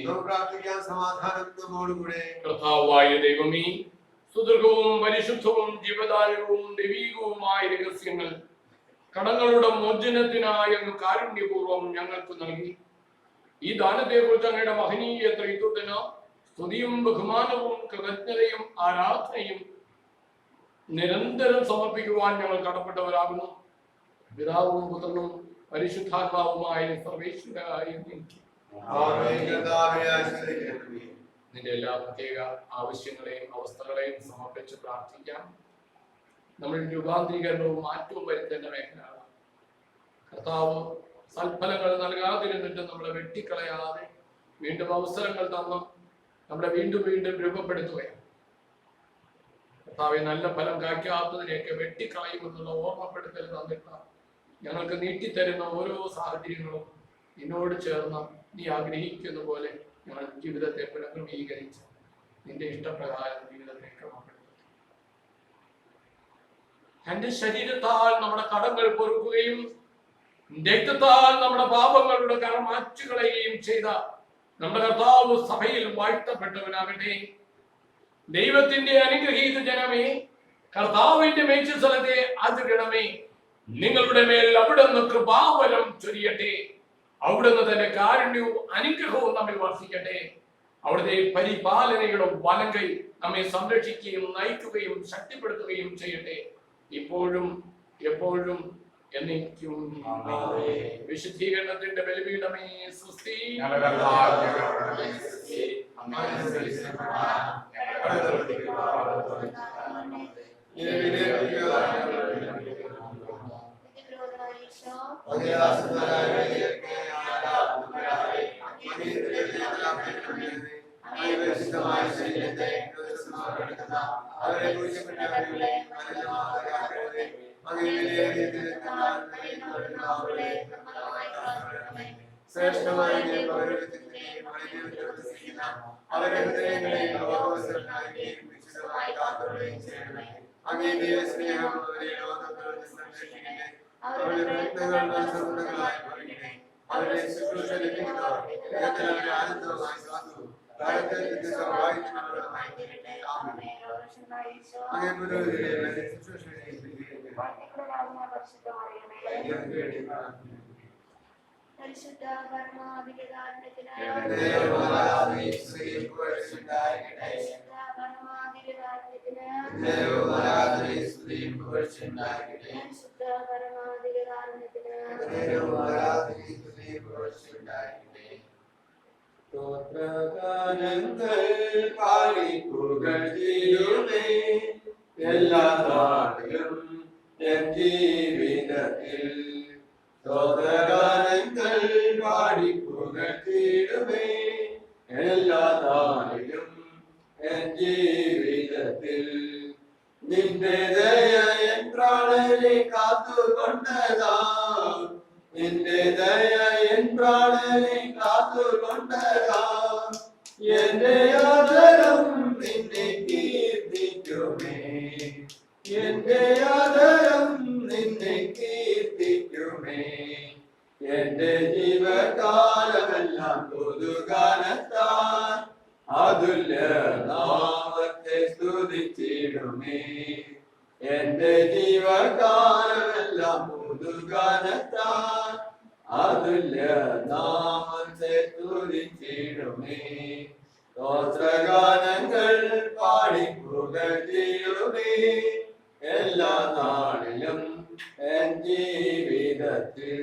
നമുക്ക് പ്രാർത്ഥിക്കാം. സമാധാനം നമ്മോടുകൂടെ. കർത്താവായ ദൈവമേ, സുദീർഘവും പരിശുദ്ധവും ജീവദായകവും ദൈവീകവുമായ രഹസ്യങ്ങൾ കടങ്ങളുടെ മോചനത്തിനായി അങ്ങ് കാരുണ്യപൂർവ്വം ഞങ്ങൾക്ക് നൽകി. ഈ ദാനത്തെക്കുറിച്ച് അങ്ങയുടെ മഹനീയ ത്രിത്വത്തിന് സ്തുതിയും ബഹുമാനവും കൃതജ്ഞതയും ആരാധനയും നിരന്തരം സമർപ്പിക്കുവാൻ ഞങ്ങൾ കടപ്പെട്ടവരാകുന്നു. പിതാവും പുത്രനും പരിശുദ്ധാത്മാവുമായ സർവേശ്വരായ നിന്റെ എല്ലാ പ്രത്യേക ആവശ്യങ്ങളെയും അവസ്ഥകളെയും സമർപ്പിച്ച് പ്രാർത്ഥിക്കാം. നമ്മൾ രൂപാന്തരീകരണവും മാറ്റവും വരുത്തേണ്ട മേഖലയാണ്. കർത്താവ് സൽഫലങ്ങൾ നൽകാതിരുന്നിട്ട് നമ്മളെ വെട്ടിക്കളയാതെ വീണ്ടും അവസരങ്ങൾ തന്ന് നമ്മളെ വീണ്ടും വീണ്ടും രൂപപ്പെടുത്തുകയാണ്. കർത്താവെ, നല്ല ഫലം കായ്ക്കാത്തതിനെയൊക്കെ വെട്ടിക്കളയുമെന്നുള്ള ഓർമ്മപ്പെടുത്തൽ തന്നിട്ട് ഞങ്ങൾക്ക് നീട്ടിത്തരുന്ന ഓരോ സാഹചര്യങ്ങളും നിന്നോട് ചേർന്ന് നീ ആഗ്രഹിക്കുന്ന പോലെ ഞങ്ങൾ ജീവിതത്തെ പുനഃക്രമീകരിച്ച് നിന്റെ ഇഷ്ടപ്രകാരം ജീവിതത്തെ ക്രമപ്പെടുത്തും. തന്റെ ശരീരത്താൽ നമ്മുടെ കടങ്ങൾ പൊറുക്കുകയും രക്തത്താൽ നമ്മുടെ പാപങ്ങളുടെ കറ മാറ്റുകളയുകയും ചെയ്ത നമ്മുടെ കർത്താവ് സഭയിൽ വാഴ്ത്തപ്പെട്ടവനാകട്ടെ. ദൈവത്തിന്റെ അനുഗ്രഹീത ജനമേ, കർത്താവിന്റെ മേച്ചിസ്ഥലത്തെ ആചരണമേ, നിങ്ങളുടെ മേൽ അവിടുന്ന് കൃപാവരം ചൊരിയട്ടെ. അവിടുന്ന് തന്റെ കാരുണ്യവും അനുഗ്രഹവും നമ്മിൽ വർഷിക്കട്ടെ. അവിടുത്തെ പരിപാലനയുടെ വലങ്കൈ നമ്മെ സംരക്ഷിക്കുകയും നയിക്കുകയും ശക്തിപ്പെടുത്തുകയും ചെയ്യട്ടെ, ഇപ്പോഴും എപ്പോഴും എന്നേക്കും. ആമേൻ. വിശുദ്ധീകരണത്തിന്റെ ബലിപീഠമേ സ്വസ്തി. ഞങ്ങളുടെ കർത്താവ്, ഞങ്ങളുടെ ശ്രേഷ്ഠമായ അവരുടെ ഹൃദയങ്ങളെയും അങ്ങേ സ്നേഹം അവരെ ലോകത്തോട് സംരക്ഷിക്കട്ടെ. അവരുടെ പ്രയത്നങ്ങൾ സമ്പന്നങ്ങളായി ഭവിക്കട്ടെ. അവരുടെ ശുശ്രൂഷ ലഭിക്കുന്നവർ വേഗത്തിൽ അവരുടെ ആനന്ദമായി കാത്തു കാലത്തിൽ വായിക്കുന്നവരുമായി തീരട്ടെ. ആമേൻ. അങ്ങേ പുരോഹിതരെ ശുശ്രൂഷയെ പരിശുദ്ധ പരമാധികാരത്തിന് എല്ലാ നാട്ടിലും എൻ ജീവിതത്തിൽ സ്തോത്രഗാനങ്ങൾ പാടിപ്പുകഴ്ത്തിയിടുമേ. എല്ലാ നാളിലും എൻ ജീവിതത്തിൽ നിന്റെ ദയ എൻ പ്രാണനെ കാത്തുകൊണ്ടതാ. നിന്റെ ദയ എൻ പ്രാണനെ കാത്തുകൊണ്ടതാ. എന്റെ ആദരം നിന്നെ കീർത്തിക്കുമേ. എന്റെ ആദരം നിന്നെ കീർത്തിക്കുമേ. എന്റെ ജീവകാലമെല്ലാം പൊതുഗാനത്താൽ അതുല്യ നാമത്തെ സ്തുതിച്ചിടുമേ. എന്റെ ജീവകാലമെല്ലാം പൊതുഗാനത്താൽ അതുല്യ നാമത്തെ സ്തുതിച്ചിടുമേ. സ്തോത്രഗാനങ്ങൾ പാടി പുകഴ്ത്തിടുമേ. എല്ലാ നാളിലും എൻ ജീവിതത്തിൽ